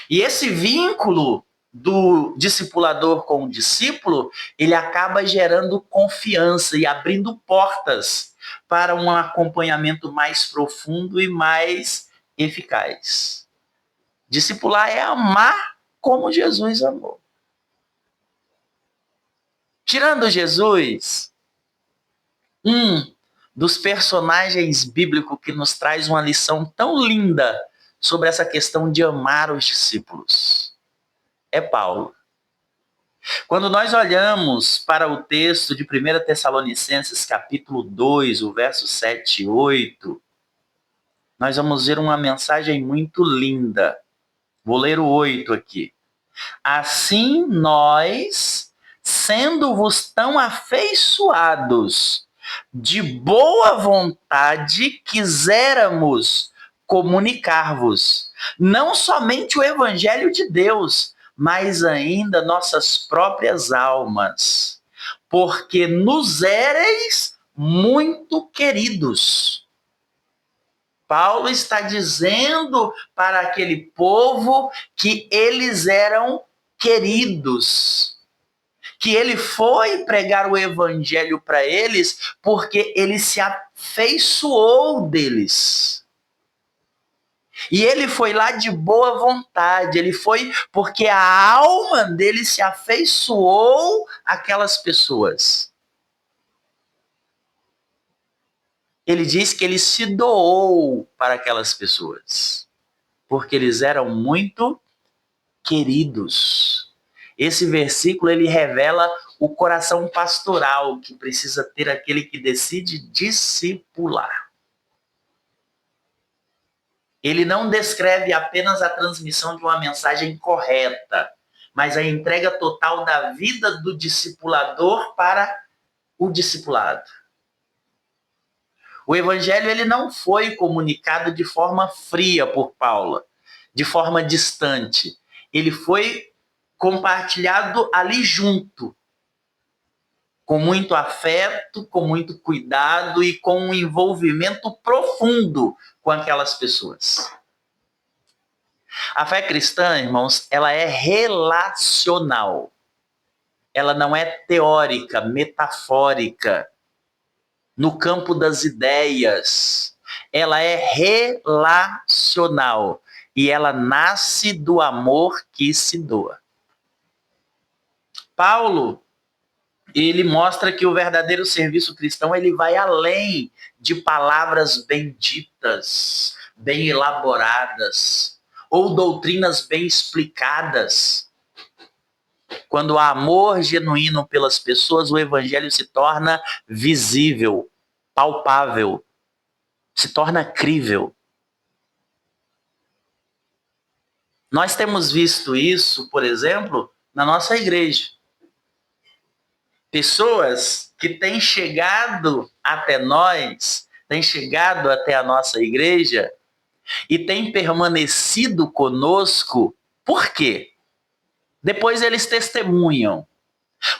E esse vínculo do discipulador com o discípulo, ele acaba gerando confiança e abrindo portas para um acompanhamento mais profundo e mais eficaz. Discipular é amar como Jesus amou. Tirando Jesus, dos personagens bíblicos que nos traz uma lição tão linda sobre essa questão de amar os discípulos é Paulo. Quando nós olhamos para o texto de 1 Tessalonicenses, capítulo 2, o verso 7 e 8, nós vamos ver uma mensagem muito linda. Vou ler o 8 aqui. Assim nós, sendo-vos tão afeiçoados, de boa vontade quiséramos comunicar-vos, não somente o Evangelho de Deus, mas ainda nossas próprias almas, porque nos éreis muito queridos. Paulo está dizendo para aquele povo que eles eram queridos, que ele foi pregar o evangelho para eles porque ele se afeiçoou deles. E ele foi lá de boa vontade, ele foi porque a alma dele se afeiçoou àquelas pessoas. Ele diz que ele se doou para aquelas pessoas, porque eles eram muito queridos. Esse versículo ele revela o coração pastoral que precisa ter aquele que decide discipular. Ele não descreve apenas a transmissão de uma mensagem correta, mas a entrega total da vida do discipulador para o discipulado. O evangelho ele não foi comunicado de forma fria por Paulo, de forma distante. Ele foi compartilhado ali junto, com muito afeto, com muito cuidado e com um envolvimento profundo com aquelas pessoas. A fé cristã, irmãos, ela é relacional. Ela não é teórica, metafórica, no campo das ideias. Ela é relacional e ela nasce do amor que se doa. Paulo, ele mostra que o verdadeiro serviço cristão ele vai além de palavras benditas, bem elaboradas, ou doutrinas bem explicadas. Quando há amor genuíno pelas pessoas, o evangelho se torna visível, palpável, se torna crível. Nós temos visto isso, por exemplo, na nossa igreja. Pessoas que têm chegado até nós, têm chegado até a nossa igreja e têm permanecido conosco. Por quê? Depois eles testemunham.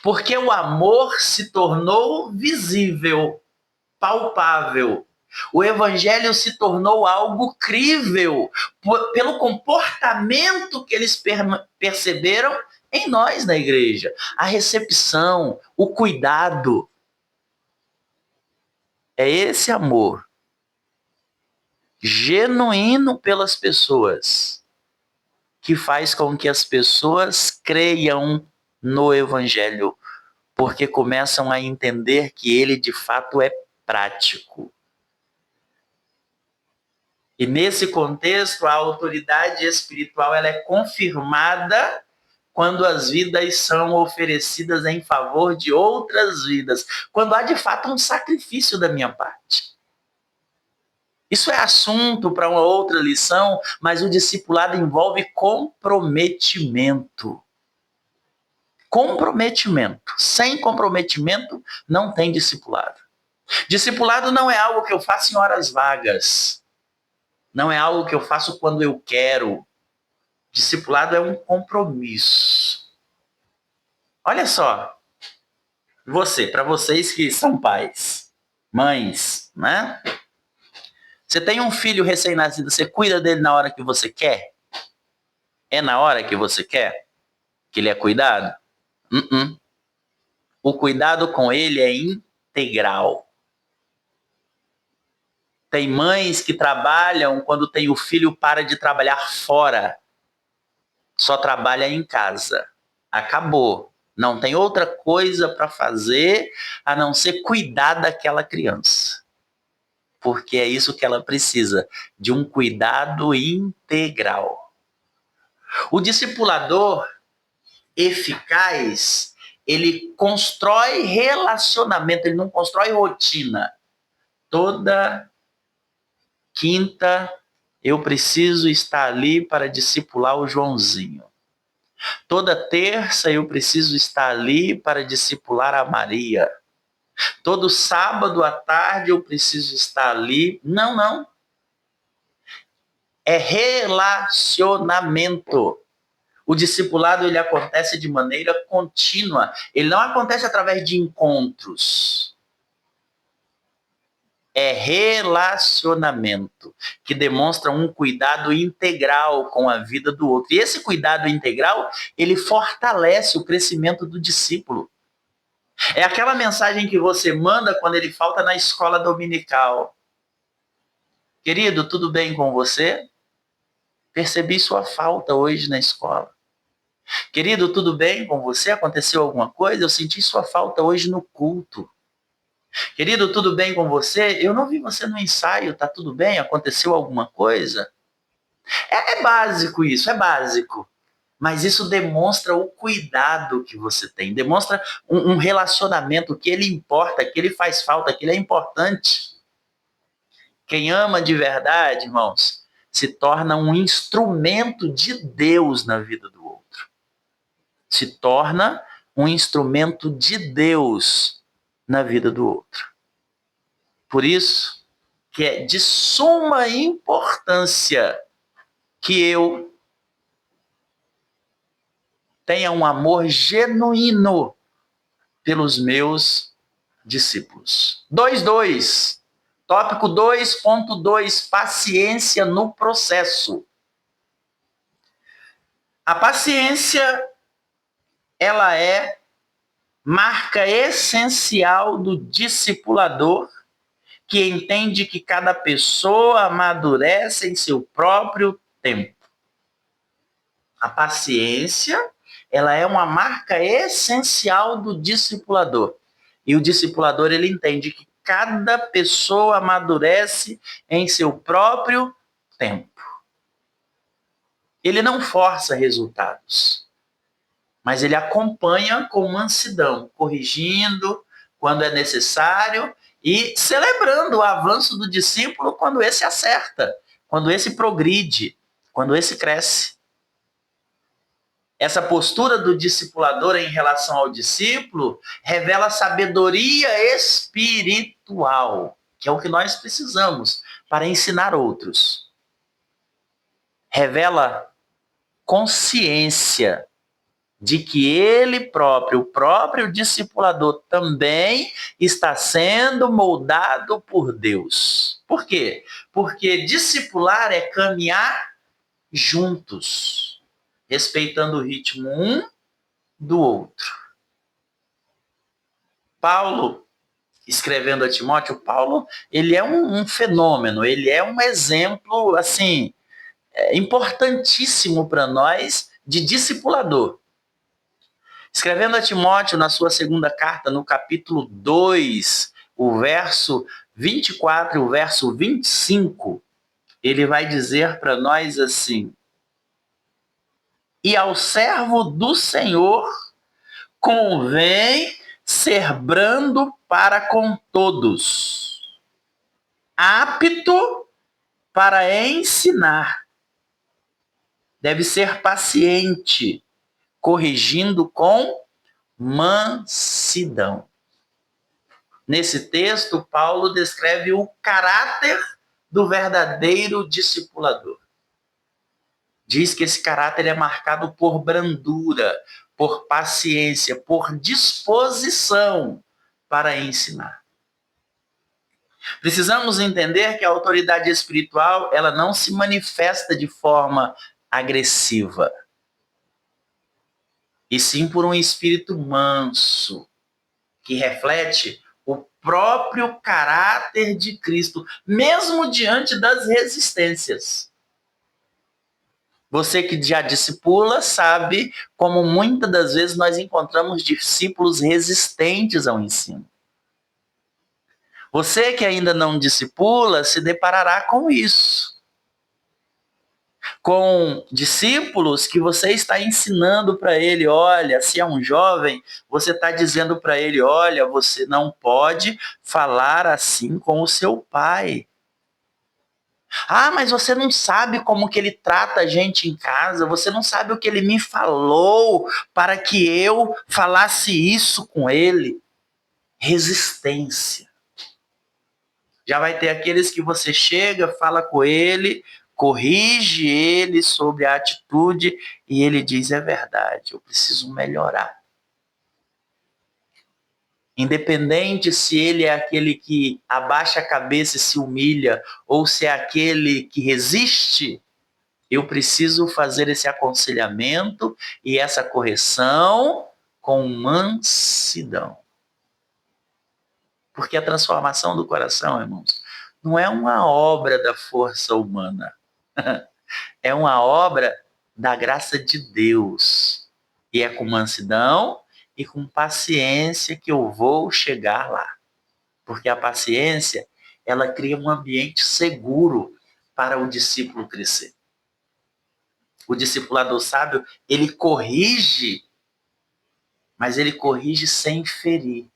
Porque o amor se tornou visível, palpável. O evangelho se tornou algo crível pelo comportamento que eles perceberam em nós na igreja. A recepção, o cuidado. É esse amor genuíno pelas pessoas que faz com que as pessoas creiam no evangelho, porque começam a entender que ele de fato é prático. E nesse contexto, a autoridade espiritual ela é confirmada quando as vidas são oferecidas em favor de outras vidas, quando há de fato um sacrifício da minha parte. Isso é assunto para uma outra lição, mas o discipulado envolve comprometimento. Comprometimento. Sem comprometimento, não tem discipulado. Discipulado não é algo que eu faço em horas vagas. Não é algo que eu faço quando eu quero. Discipulado é um compromisso. Olha só. Para vocês que são pais, mães, né? Você tem um filho recém-nascido, você cuida dele na hora que você quer? É na hora que você quer que ele é cuidado? O cuidado com ele é integral. Tem mães que trabalham quando tem o filho para de trabalhar fora. Só trabalha em casa. Acabou. Não tem outra coisa para fazer a não ser cuidar daquela criança. Porque é isso que ela precisa, de um cuidado integral. O discipulador eficaz, ele constrói relacionamento, ele não constrói rotina. Toda quinta, eu preciso estar ali para discipular o Joãozinho. Toda terça eu preciso estar ali para discipular a Maria. Todo sábado à tarde eu preciso estar ali. Não, não. É relacionamento. O discipulado ele acontece de maneira contínua. Ele não acontece através de encontros. É relacionamento que demonstra um cuidado integral com a vida do outro. E esse cuidado integral, ele fortalece o crescimento do discípulo. É aquela mensagem que você manda quando ele falta na escola dominical. Querido, tudo bem com você? Percebi sua falta hoje na escola. Querido, tudo bem com você? Aconteceu alguma coisa? Eu senti sua falta hoje no culto. Querido, tudo bem com você? Eu não vi você no ensaio, tá tudo bem? Aconteceu alguma coisa? É básico isso, é básico. Mas isso demonstra o cuidado que você tem, demonstra um relacionamento que ele importa, que ele faz falta, que ele é importante. Quem ama de verdade, irmãos, se torna um instrumento de Deus na vida do outro. Se torna um instrumento de Deus na vida do outro. Por isso que é de suma importância que eu tenha um amor genuíno pelos meus discípulos. 2.2. Tópico 2.2. Paciência no processo. A paciência, ela é marca essencial do discipulador que entende que cada pessoa amadurece em seu próprio tempo. A paciência, ela é uma marca essencial do discipulador. E o discipulador, ele entende que cada pessoa amadurece em seu próprio tempo. Ele não força resultados, mas ele acompanha com mansidão, corrigindo quando é necessário e celebrando o avanço do discípulo quando esse acerta, quando esse progride, quando esse cresce. Essa postura do discipulador em relação ao discípulo revela sabedoria espiritual, que é o que nós precisamos para ensinar outros. Revela consciência de que ele próprio, o próprio discipulador, também está sendo moldado por Deus. Por quê? Porque discipular é caminhar juntos, respeitando o ritmo um do outro. Paulo, escrevendo a Timóteo, Paulo, ele é um fenômeno, ele é um exemplo, assim, importantíssimo para nós de discipulador. Escrevendo a Timóteo na sua segunda carta, no capítulo 2, o verso 24 e o verso 25, ele vai dizer para nós assim: e ao servo do Senhor convém ser brando para com todos, apto para ensinar. Deve ser paciente, corrigindo com mansidão. Nesse texto, Paulo descreve o caráter do verdadeiro discipulador. Diz que esse caráter é marcado por brandura, por paciência, por disposição para ensinar. Precisamos entender que a autoridade espiritual, ela não se manifesta de forma agressiva, e sim por um espírito manso, que reflete o próprio caráter de Cristo, mesmo diante das resistências. Você que já discipula sabe como muitas das vezes nós encontramos discípulos resistentes ao ensino. Você que ainda não discipula se deparará com isso. Com discípulos que você está ensinando para ele, olha, se é um jovem, você está dizendo para ele, olha, você não pode falar assim com o seu pai. Ah, mas você não sabe como que ele trata a gente em casa, você não sabe o que ele me falou para que eu falasse isso com ele. Resistência. Já vai ter aqueles que você chega, fala com ele, corrige ele sobre a atitude e ele diz: é verdade, eu preciso melhorar. Independente se ele é aquele que abaixa a cabeça e se humilha ou se é aquele que resiste, eu preciso fazer esse aconselhamento e essa correção com mansidão. Porque a transformação do coração, irmãos, não é uma obra da força humana. É uma obra da graça de Deus. E é com mansidão e com paciência que eu vou chegar lá. Porque a paciência, ela cria um ambiente seguro para o discípulo crescer. O discipulador sábio, ele corrige, mas ele corrige sem ferir.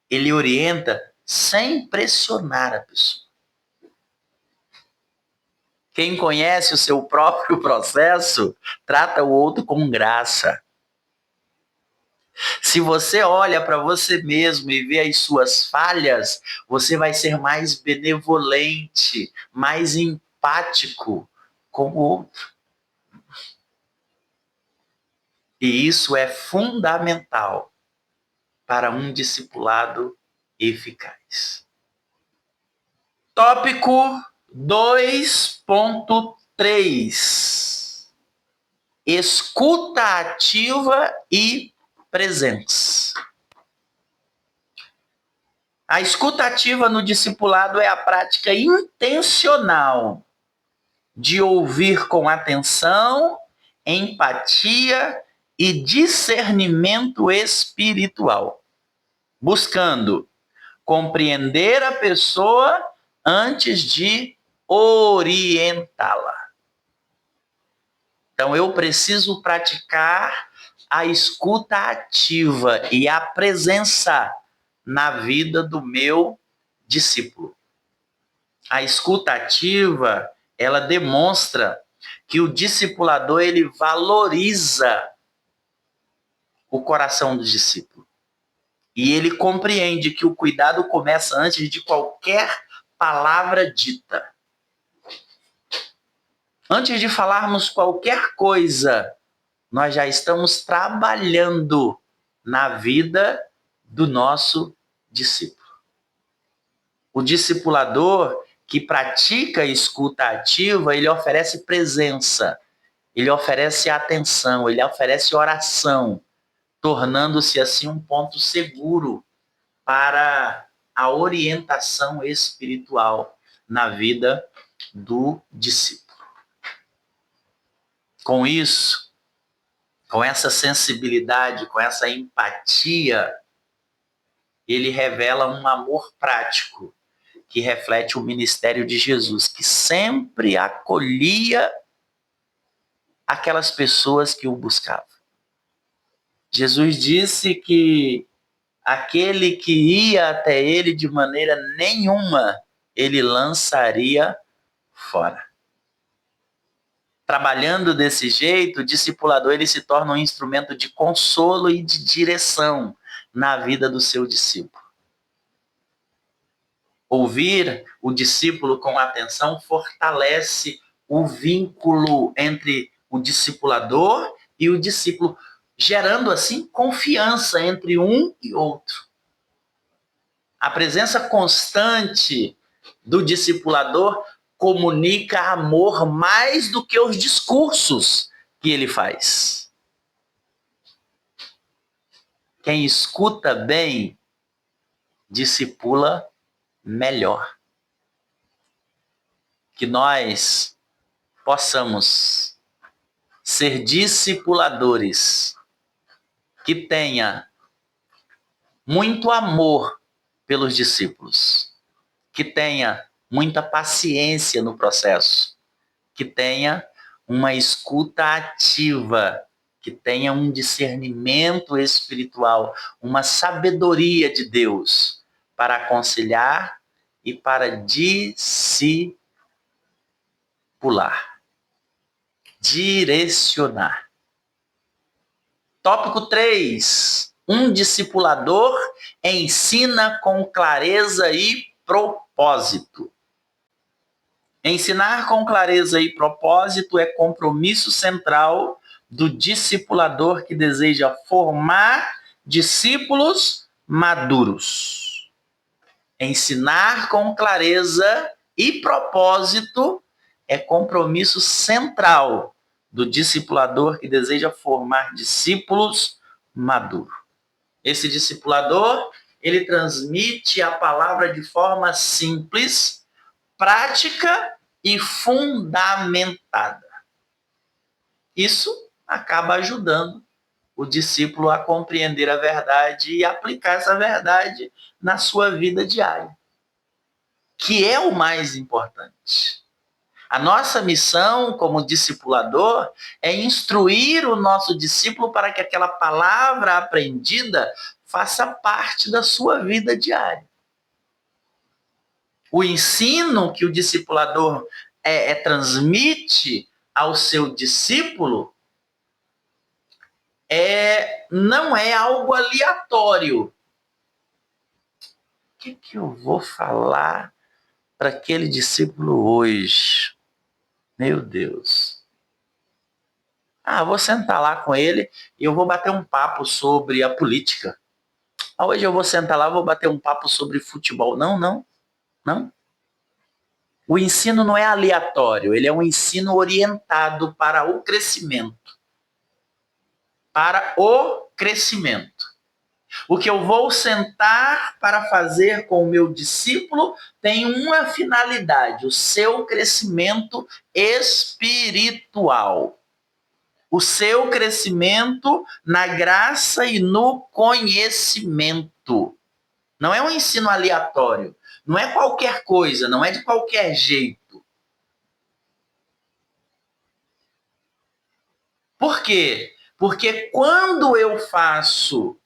Ele orienta sem pressionar a pessoa. Quem conhece o seu próprio processo, trata o outro com graça. Se você olha para você mesmo e vê as suas falhas, você vai ser mais benevolente, mais empático com o outro. E isso é fundamental para um discipulado eficaz. Tópico 2.3: escuta ativa e presentes. A escuta ativa no discipulado é a prática intencional de ouvir com atenção, empatia e discernimento espiritual, buscando compreender a pessoa antes de orientá-la. Então, eu preciso praticar a escuta ativa e a presença na vida do meu discípulo. A escuta ativa, ela demonstra que o discipulador, ele valoriza o coração do discípulo. E ele compreende que o cuidado começa antes de qualquer palavra dita. Antes de falarmos qualquer coisa, nós já estamos trabalhando na vida do nosso discípulo. O discipulador que pratica a escuta ativa, ele oferece presença, ele oferece atenção, ele oferece oração, tornando-se assim um ponto seguro para a orientação espiritual na vida do discípulo. Com isso, com essa sensibilidade, com essa empatia, ele revela um amor prático que reflete o ministério de Jesus, que sempre acolhia aquelas pessoas que o buscavam. Jesus disse que aquele que ia até ele de maneira nenhuma, ele lançaria fora. Trabalhando desse jeito, o discipulador ele se torna um instrumento de consolo e de direção na vida do seu discípulo. Ouvir o discípulo com atenção fortalece o vínculo entre o discipulador e o discípulo, gerando assim confiança entre um e outro. A presença constante do discipulador comunica amor mais do que os discursos que ele faz. Quem escuta bem, discipula melhor. Que nós possamos ser discipuladores que tenha muito amor pelos discípulos, que tenha muita paciência no processo, que tenha uma escuta ativa, que tenha um discernimento espiritual, uma sabedoria de Deus para aconselhar e para discipular. discipular. Direcionar. Tópico 3. Um discipulador ensina com clareza e propósito. Ensinar com clareza e propósito é compromisso central do discipulador que deseja formar discípulos maduros. Ensinar com clareza e propósito é compromisso central do discipulador que deseja formar discípulos maduros. Esse discipulador, ele transmite a palavra de forma simples, prática e fundamentada. Isso acaba ajudando o discípulo a compreender a verdade e aplicar essa verdade na sua vida diária, que é o mais importante. A nossa missão como discipulador é instruir o nosso discípulo para que aquela palavra aprendida faça parte da sua vida diária. O ensino que o discipulador transmite ao seu discípulo não é algo aleatório. O que eu vou falar para aquele discípulo hoje? Meu Deus. Vou sentar lá com ele e eu vou bater um papo sobre a política. Hoje eu vou sentar lá e vou bater um papo sobre futebol. Não. O ensino não é aleatório, ele é um ensino orientado para o crescimento. Para o crescimento. O que eu vou sentar para fazer com o meu discípulo tem uma finalidade: o seu crescimento espiritual. O seu crescimento na graça e no conhecimento. Não é um ensino aleatório. Não é qualquer coisa, não é de qualquer jeito. Por quê? Porque quando eu faço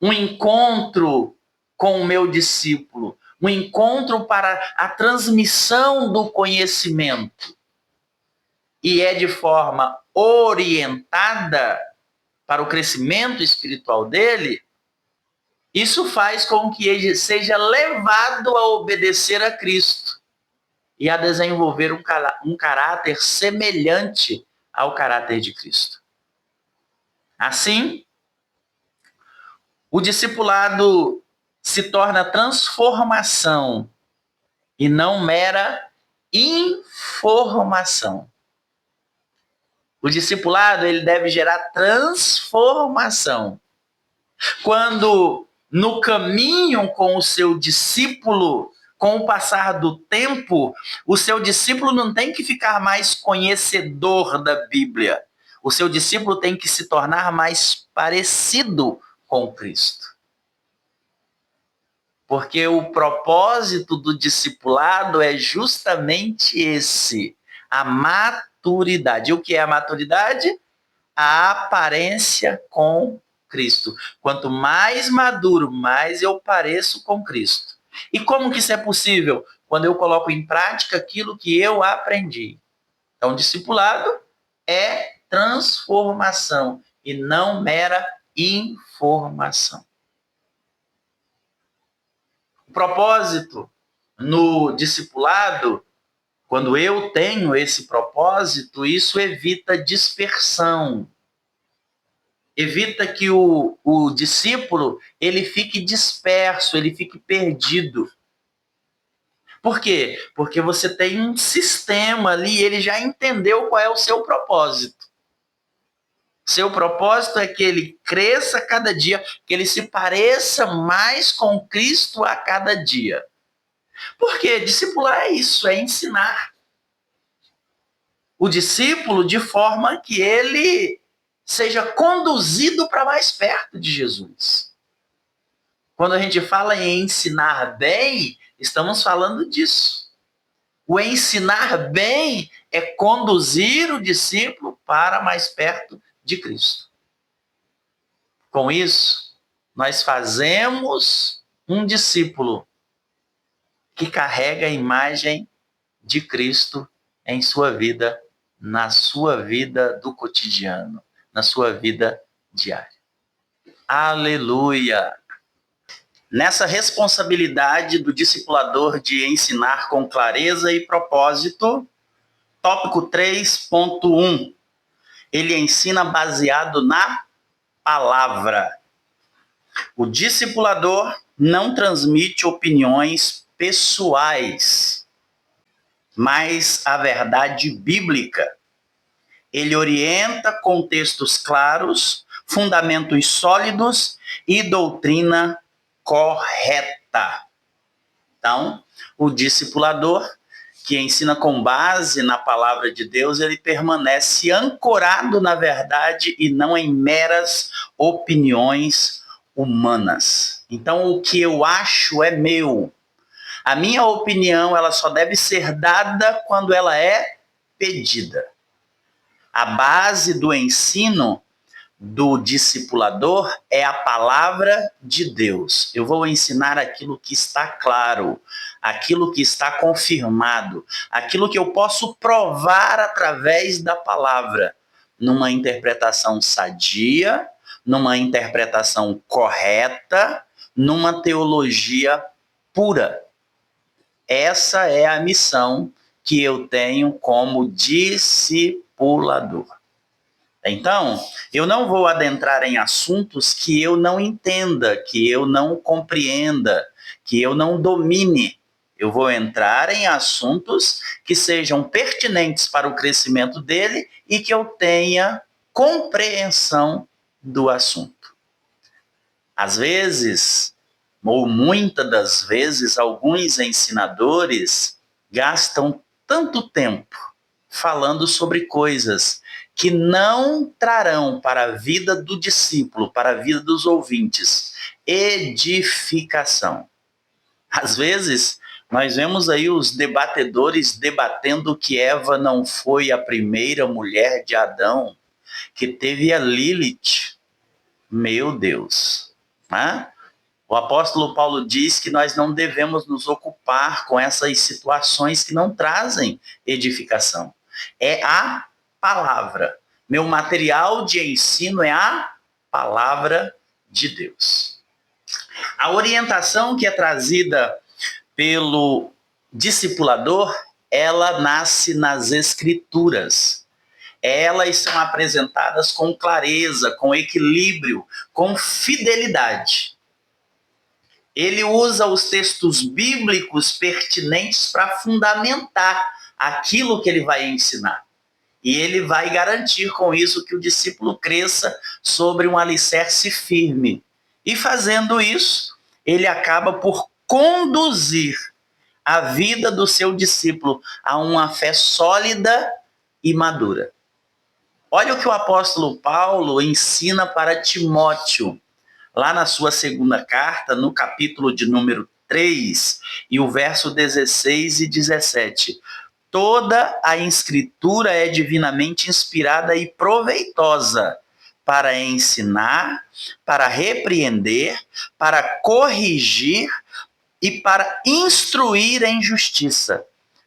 um encontro com o meu discípulo, um encontro para a transmissão do conhecimento, e é de forma orientada para o crescimento espiritual dele, isso faz com que ele seja levado a obedecer a Cristo e a desenvolver um caráter semelhante ao caráter de Cristo. Assim, o discipulado se torna transformação e não mera informação. O discipulado, ele deve gerar transformação. Quando no caminho com o seu discípulo, com o passar do tempo, o seu discípulo não tem que ficar mais conhecedor da Bíblia. O seu discípulo tem que se tornar mais parecido com Cristo. Porque o propósito do discipulado é justamente esse, a maturidade. E o que é a maturidade? A aparência com Cristo. Quanto mais maduro, mais eu pareço com Cristo. E como que isso é possível? Quando eu coloco em prática aquilo que eu aprendi. Então, discipulado é transformação e não mera informação. O propósito no discipulado, quando eu tenho esse propósito, isso evita dispersão. Evita que o discípulo ele fique disperso, ele fique perdido. Por quê? Porque você tem um sistema ali, ele já entendeu qual é o seu propósito. Seu propósito é que ele cresça a cada dia, que ele se pareça mais com Cristo a cada dia. Por quê? Discipular é isso, é ensinar o discípulo de forma que ele seja conduzido para mais perto de Jesus. Quando a gente fala em ensinar bem, estamos falando disso. O ensinar bem é conduzir o discípulo para mais perto de Cristo. Com isso, nós fazemos um discípulo que carrega a imagem de Cristo em sua vida, na sua vida do cotidiano, na sua vida diária. Aleluia! Nessa responsabilidade do discipulador de ensinar com clareza e propósito, tópico 3.1, ele ensina baseado na palavra. O discipulador não transmite opiniões pessoais, mas a verdade bíblica. Ele orienta com textos claros, fundamentos sólidos e doutrina correta. Então, o discipulador que ensina com base na palavra de Deus, ele permanece ancorado na verdade e não em meras opiniões humanas. Então, o que eu acho é meu. A minha opinião, ela só deve ser dada quando ela é pedida. A base do ensino do discipulador é a palavra de Deus. Eu vou ensinar aquilo que está claro, aquilo que está confirmado, aquilo que eu posso provar através da palavra, numa interpretação sadia, numa interpretação correta, numa teologia pura. Essa é a missão que eu tenho como discipulador. Então, eu não vou adentrar em assuntos que eu não entenda, que eu não compreenda, que eu não domine. Eu vou entrar em assuntos que sejam pertinentes para o crescimento dele e que eu tenha compreensão do assunto. Às vezes, ou muitas das vezes, alguns ensinadores gastam tanto tempo falando sobre coisas que não trarão para a vida do discípulo, para a vida dos ouvintes, edificação. Às vezes, nós vemos aí os debatedores debatendo que Eva não foi a primeira mulher de Adão, que teve a Lilith. Meu Deus! Né? O apóstolo Paulo diz que nós não devemos nos ocupar com essas situações que não trazem edificação. É a palavra. Meu material de ensino é a palavra de Deus. A orientação que é trazida pelo discipulador, ela nasce nas Escrituras. Elas são apresentadas com clareza, com equilíbrio, com fidelidade. Ele usa os textos bíblicos pertinentes para fundamentar aquilo que ele vai ensinar. E ele vai garantir com isso que o discípulo cresça sobre um alicerce firme. E fazendo isso, ele acaba por conduzir a vida do seu discípulo a uma fé sólida e madura. Olha o que o apóstolo Paulo ensina para Timóteo, lá na sua segunda carta, no capítulo de número 3, e o verso 16 e 17. Toda a escritura é divinamente inspirada e proveitosa para ensinar, para repreender, para corrigir e para instruir em justiça,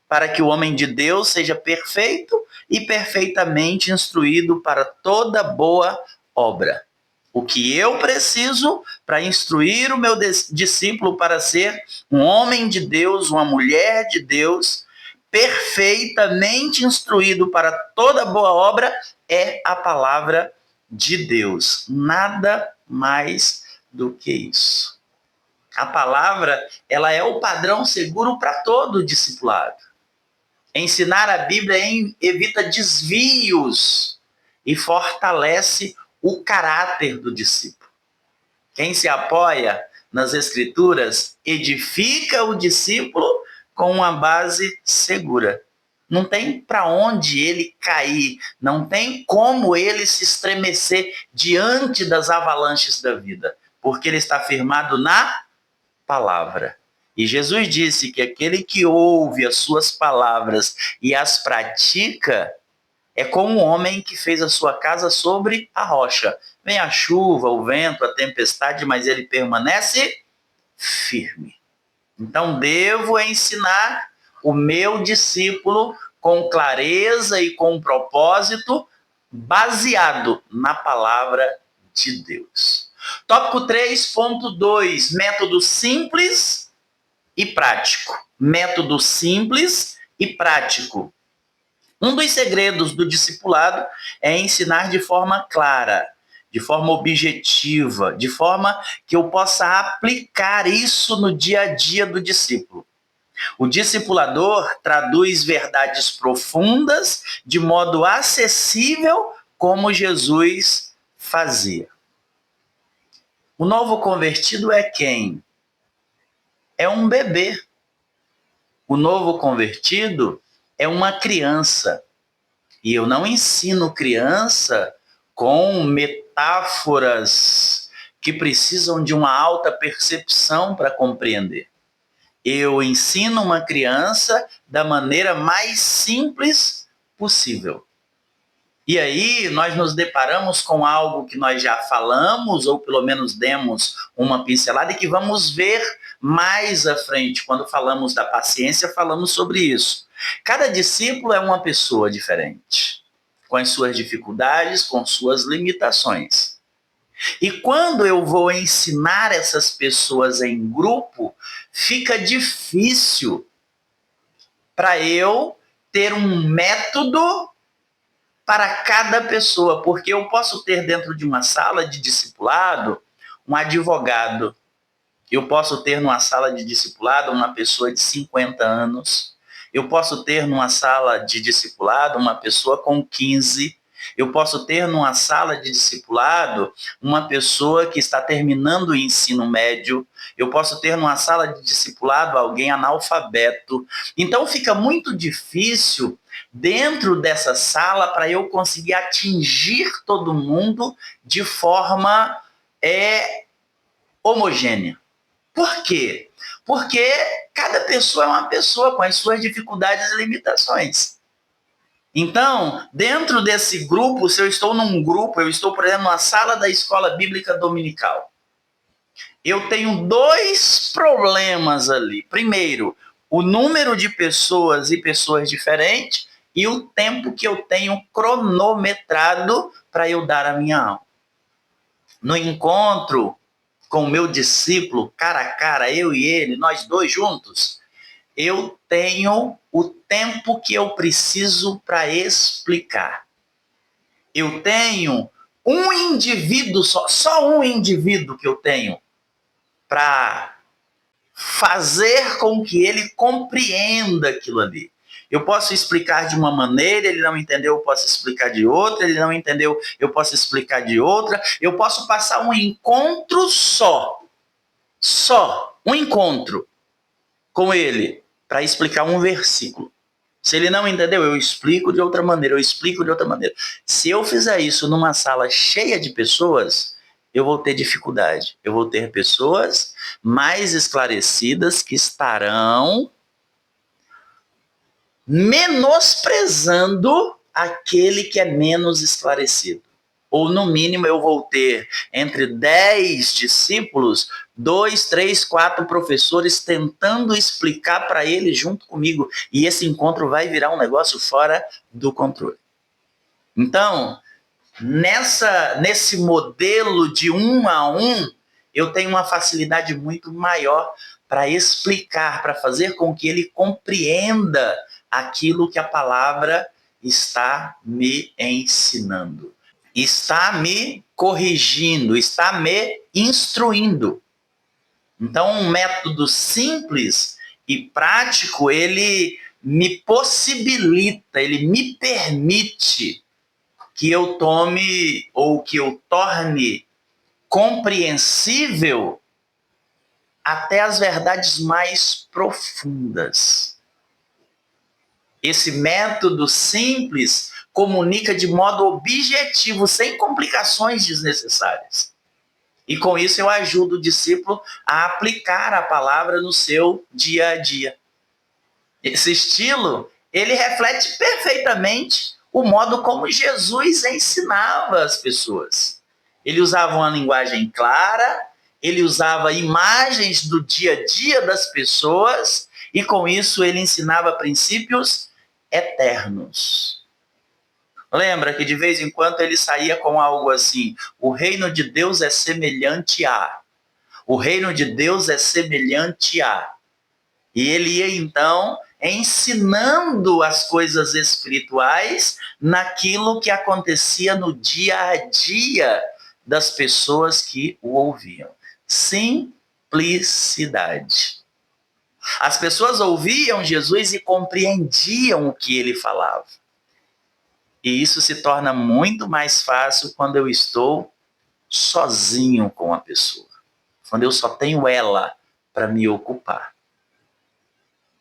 para que o homem de Deus seja perfeito e perfeitamente instruído para toda boa obra. O que eu preciso para instruir o meu discípulo para ser um homem de Deus, uma mulher de Deus, perfeitamente instruído para toda boa obra, é a palavra de Deus. Nada mais do que isso. A palavra, ela é o padrão seguro para todo discipulado. Ensinar a Bíblia evita desvios e fortalece o caráter do discípulo. Quem se apoia nas Escrituras edifica o discípulo com uma base segura. Não tem para onde ele cair, não tem como ele se estremecer diante das avalanches da vida, porque ele está firmado na palavra. E Jesus disse que aquele que ouve as suas palavras e as pratica é como um homem que fez a sua casa sobre a rocha. Vem a chuva, o vento, a tempestade, mas ele permanece firme. Então, devo ensinar o meu discípulo com clareza e com propósito, baseado na palavra de Deus. Tópico 3.2, método simples e prático. Método simples e prático. Um dos segredos do discipulado é ensinar de forma clara, de forma objetiva, de forma que eu possa aplicar isso no dia a dia do discípulo. O discipulador traduz verdades profundas de modo acessível, como Jesus fazia. O novo convertido é quem? É um bebê. O novo convertido é uma criança. E eu não ensino criança com metáforas que precisam de uma alta percepção para compreender. Eu ensino uma criança da maneira mais simples possível. E aí nós nos deparamos com algo que nós já falamos, ou pelo menos demos uma pincelada, e que vamos ver mais à frente. Quando falamos da paciência, falamos sobre isso. Cada discípulo é uma pessoa diferente, com as suas dificuldades, com suas limitações. E quando eu vou ensinar essas pessoas em grupo, fica difícil para eu ter um método para cada pessoa, porque eu posso ter dentro de uma sala de discipulado um advogado, eu posso ter numa sala de discipulado uma pessoa de 50 anos, eu posso ter numa sala de discipulado uma pessoa com 15, eu posso ter numa sala de discipulado uma pessoa que está terminando o ensino médio, eu posso ter numa sala de discipulado alguém analfabeto. Então fica muito difícil dentro dessa sala para eu conseguir atingir todo mundo de forma homogênea. Por quê? Porque cada pessoa é uma pessoa com as suas dificuldades e limitações. Então, dentro desse grupo, se eu estou num grupo, eu estou, por exemplo, numa sala da escola bíblica dominical, eu tenho dois problemas ali. Primeiro, o número de pessoas e pessoas diferentes e o tempo que eu tenho cronometrado para eu dar a minha aula. No encontro com o meu discípulo, cara a cara, eu e ele, nós dois juntos, eu tenho o tempo que eu preciso para explicar. Eu tenho um indivíduo só um indivíduo que eu tenho para fazer com que ele compreenda aquilo ali. Eu posso explicar de uma maneira, ele não entendeu, eu posso explicar de outra, ele não entendeu, eu posso explicar de outra. Eu posso passar um encontro só um encontro com ele para explicar um versículo. Se ele não entendeu, eu explico de outra maneira, Se eu fizer isso numa sala cheia de pessoas, eu vou ter dificuldade. Eu vou ter pessoas mais esclarecidas que estarão menosprezando aquele que é menos esclarecido. Ou, no mínimo, eu vou ter entre 10 discípulos, 2, 3, 4 professores tentando explicar para ele junto comigo. E esse encontro vai virar um negócio fora do controle. Então, nesse modelo de 1 a 1, eu tenho uma facilidade muito maior para explicar, para fazer com que ele compreenda aquilo que a palavra está me ensinando. Está me corrigindo, está me instruindo. Então, um método simples e prático, ele me possibilita, ele me permite que eu tome ou que eu torne compreensível até as verdades mais profundas. Esse método simples comunica de modo objetivo, sem complicações desnecessárias. E com isso eu ajudo o discípulo a aplicar a palavra no seu dia a dia. Esse estilo, ele reflete perfeitamente o modo como Jesus ensinava as pessoas. Ele usava uma linguagem clara, ele usava imagens do dia a dia das pessoas, E com isso ele ensinava princípios eternos. Lembra que de vez em quando ele saía com algo assim: o reino de Deus é semelhante a. O reino de Deus é semelhante a. E ele ia então ensinando as coisas espirituais naquilo que acontecia no dia a dia das pessoas que o ouviam. Simplicidade. As pessoas ouviam Jesus e compreendiam o que ele falava. E isso se torna muito mais fácil quando eu estou sozinho com a pessoa. Quando eu só tenho ela para me ocupar.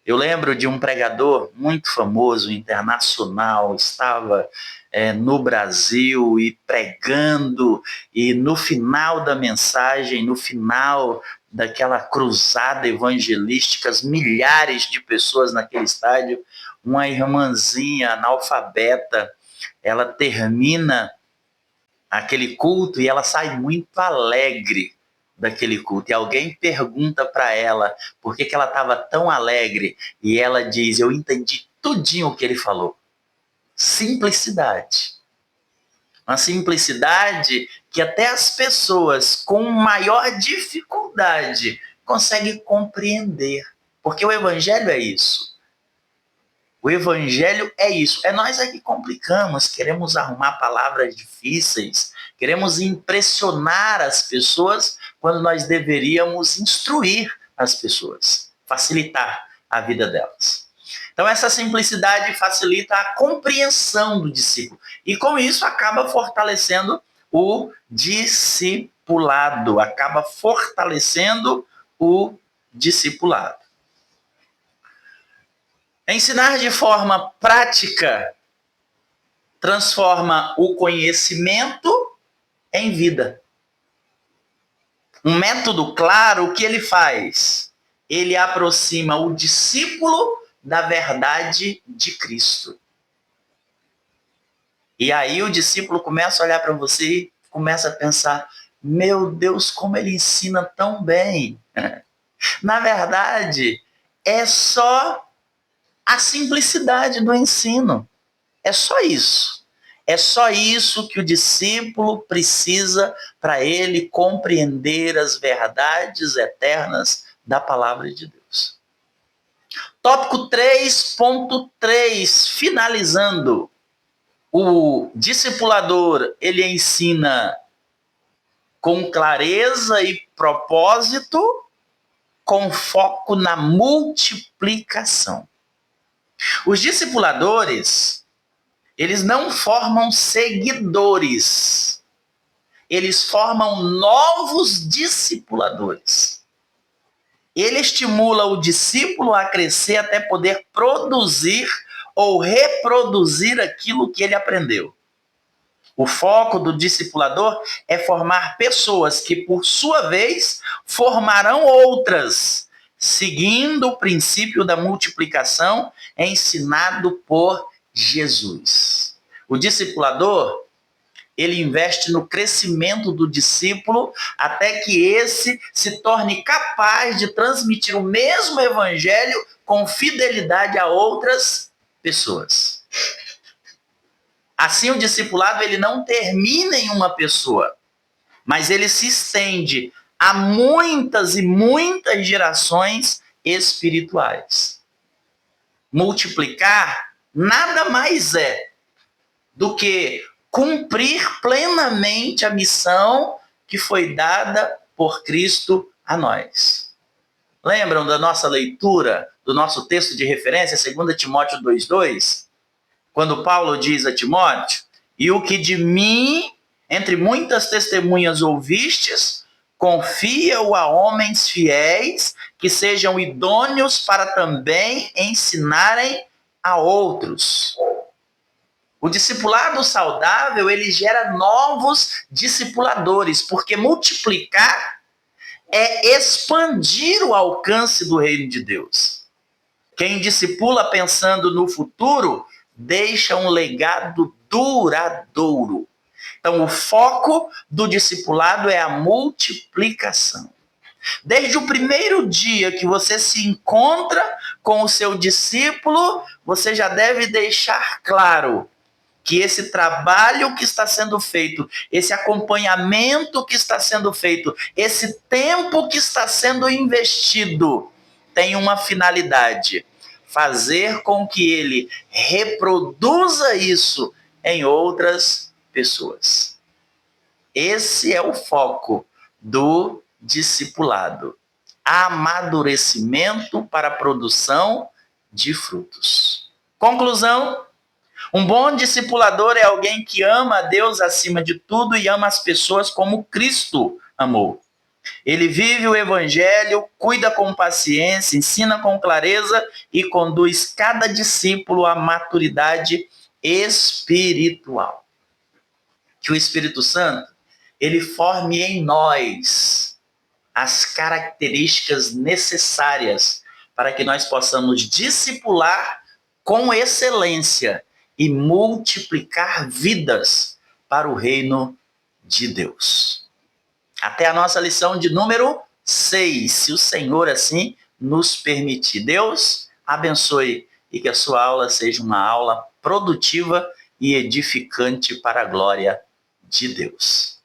Eu lembro de um pregador muito famoso, internacional, estava no Brasil e pregando, e no final da mensagem, no final daquela cruzada evangelística, milhares de pessoas naquele estádio, uma irmãzinha analfabeta, ela termina aquele culto e ela sai muito alegre daquele culto. E alguém pergunta para ela por que ela estava tão alegre. E ela diz: eu entendi tudinho o que ele falou. Simplicidade. Uma simplicidade que até as pessoas com maior dificuldade conseguem compreender. Porque o evangelho é isso. O evangelho é isso. É nós que complicamos, queremos arrumar palavras difíceis, queremos impressionar as pessoas quando nós deveríamos instruir as pessoas, facilitar a vida delas. Então essa simplicidade facilita a compreensão do discípulo e com isso acaba fortalecendo o discipulado, acaba fortalecendo o discipulado. Ensinar de forma prática transforma o conhecimento em vida. Um método claro, o que ele faz? Ele aproxima o discípulo da verdade de Cristo. E aí o discípulo começa a olhar para você e começa a pensar: meu Deus, como ele ensina tão bem. Na verdade, é só a simplicidade do ensino. É só isso. É só isso que o discípulo precisa para ele compreender as verdades eternas da palavra de Deus. Tópico 3.3, finalizando. O discipulador, ele ensina com clareza e propósito, com foco na multiplicação. Os discipuladores, eles não formam seguidores, eles formam novos discipuladores. Ele estimula o discípulo a crescer até poder produzir ou reproduzir aquilo que ele aprendeu. O foco do discipulador é formar pessoas que, por sua vez, formarão outras, seguindo o princípio da multiplicação ensinado por Jesus. O discipulador, ele investe no crescimento do discípulo até que esse se torne capaz de transmitir o mesmo evangelho com fidelidade a outras pessoas. Assim, o discipulado ele não termina em uma pessoa, mas ele se estende a muitas e muitas gerações espirituais. Multiplicar nada mais é do que cumprir plenamente a missão que foi dada por Cristo a nós. Lembram da nossa leitura, do nosso texto de referência, 2 Timóteo 2,2? Quando Paulo diz a Timóteo: e o que de mim, entre muitas testemunhas ouvistes, confia-o a homens fiéis, que sejam idôneos para também ensinarem a outros. O discipulado saudável, ele gera novos discipuladores, porque multiplicar é expandir o alcance do reino de Deus. Quem discipula pensando no futuro, deixa um legado duradouro. Então, o foco do discipulado é a multiplicação. Desde o primeiro dia que você se encontra com o seu discípulo, você já deve deixar claro que esse trabalho que está sendo feito, esse acompanhamento que está sendo feito, esse tempo que está sendo investido, tem uma finalidade: fazer com que ele reproduza isso em outras pessoas. Esse é o foco do discipulado: amadurecimento para a produção de frutos. Conclusão: um bom discipulador é alguém que ama a Deus acima de tudo e ama as pessoas como Cristo amou. Ele vive o evangelho, cuida com paciência, ensina com clareza e conduz cada discípulo à maturidade espiritual. Que o Espírito Santo, ele forme em nós as características necessárias para que nós possamos discipular com excelência e multiplicar vidas para o reino de Deus. Até a nossa lição de número 6, se o Senhor assim nos permitir. Deus abençoe e que a sua aula seja uma aula produtiva e edificante para a glória de Deus.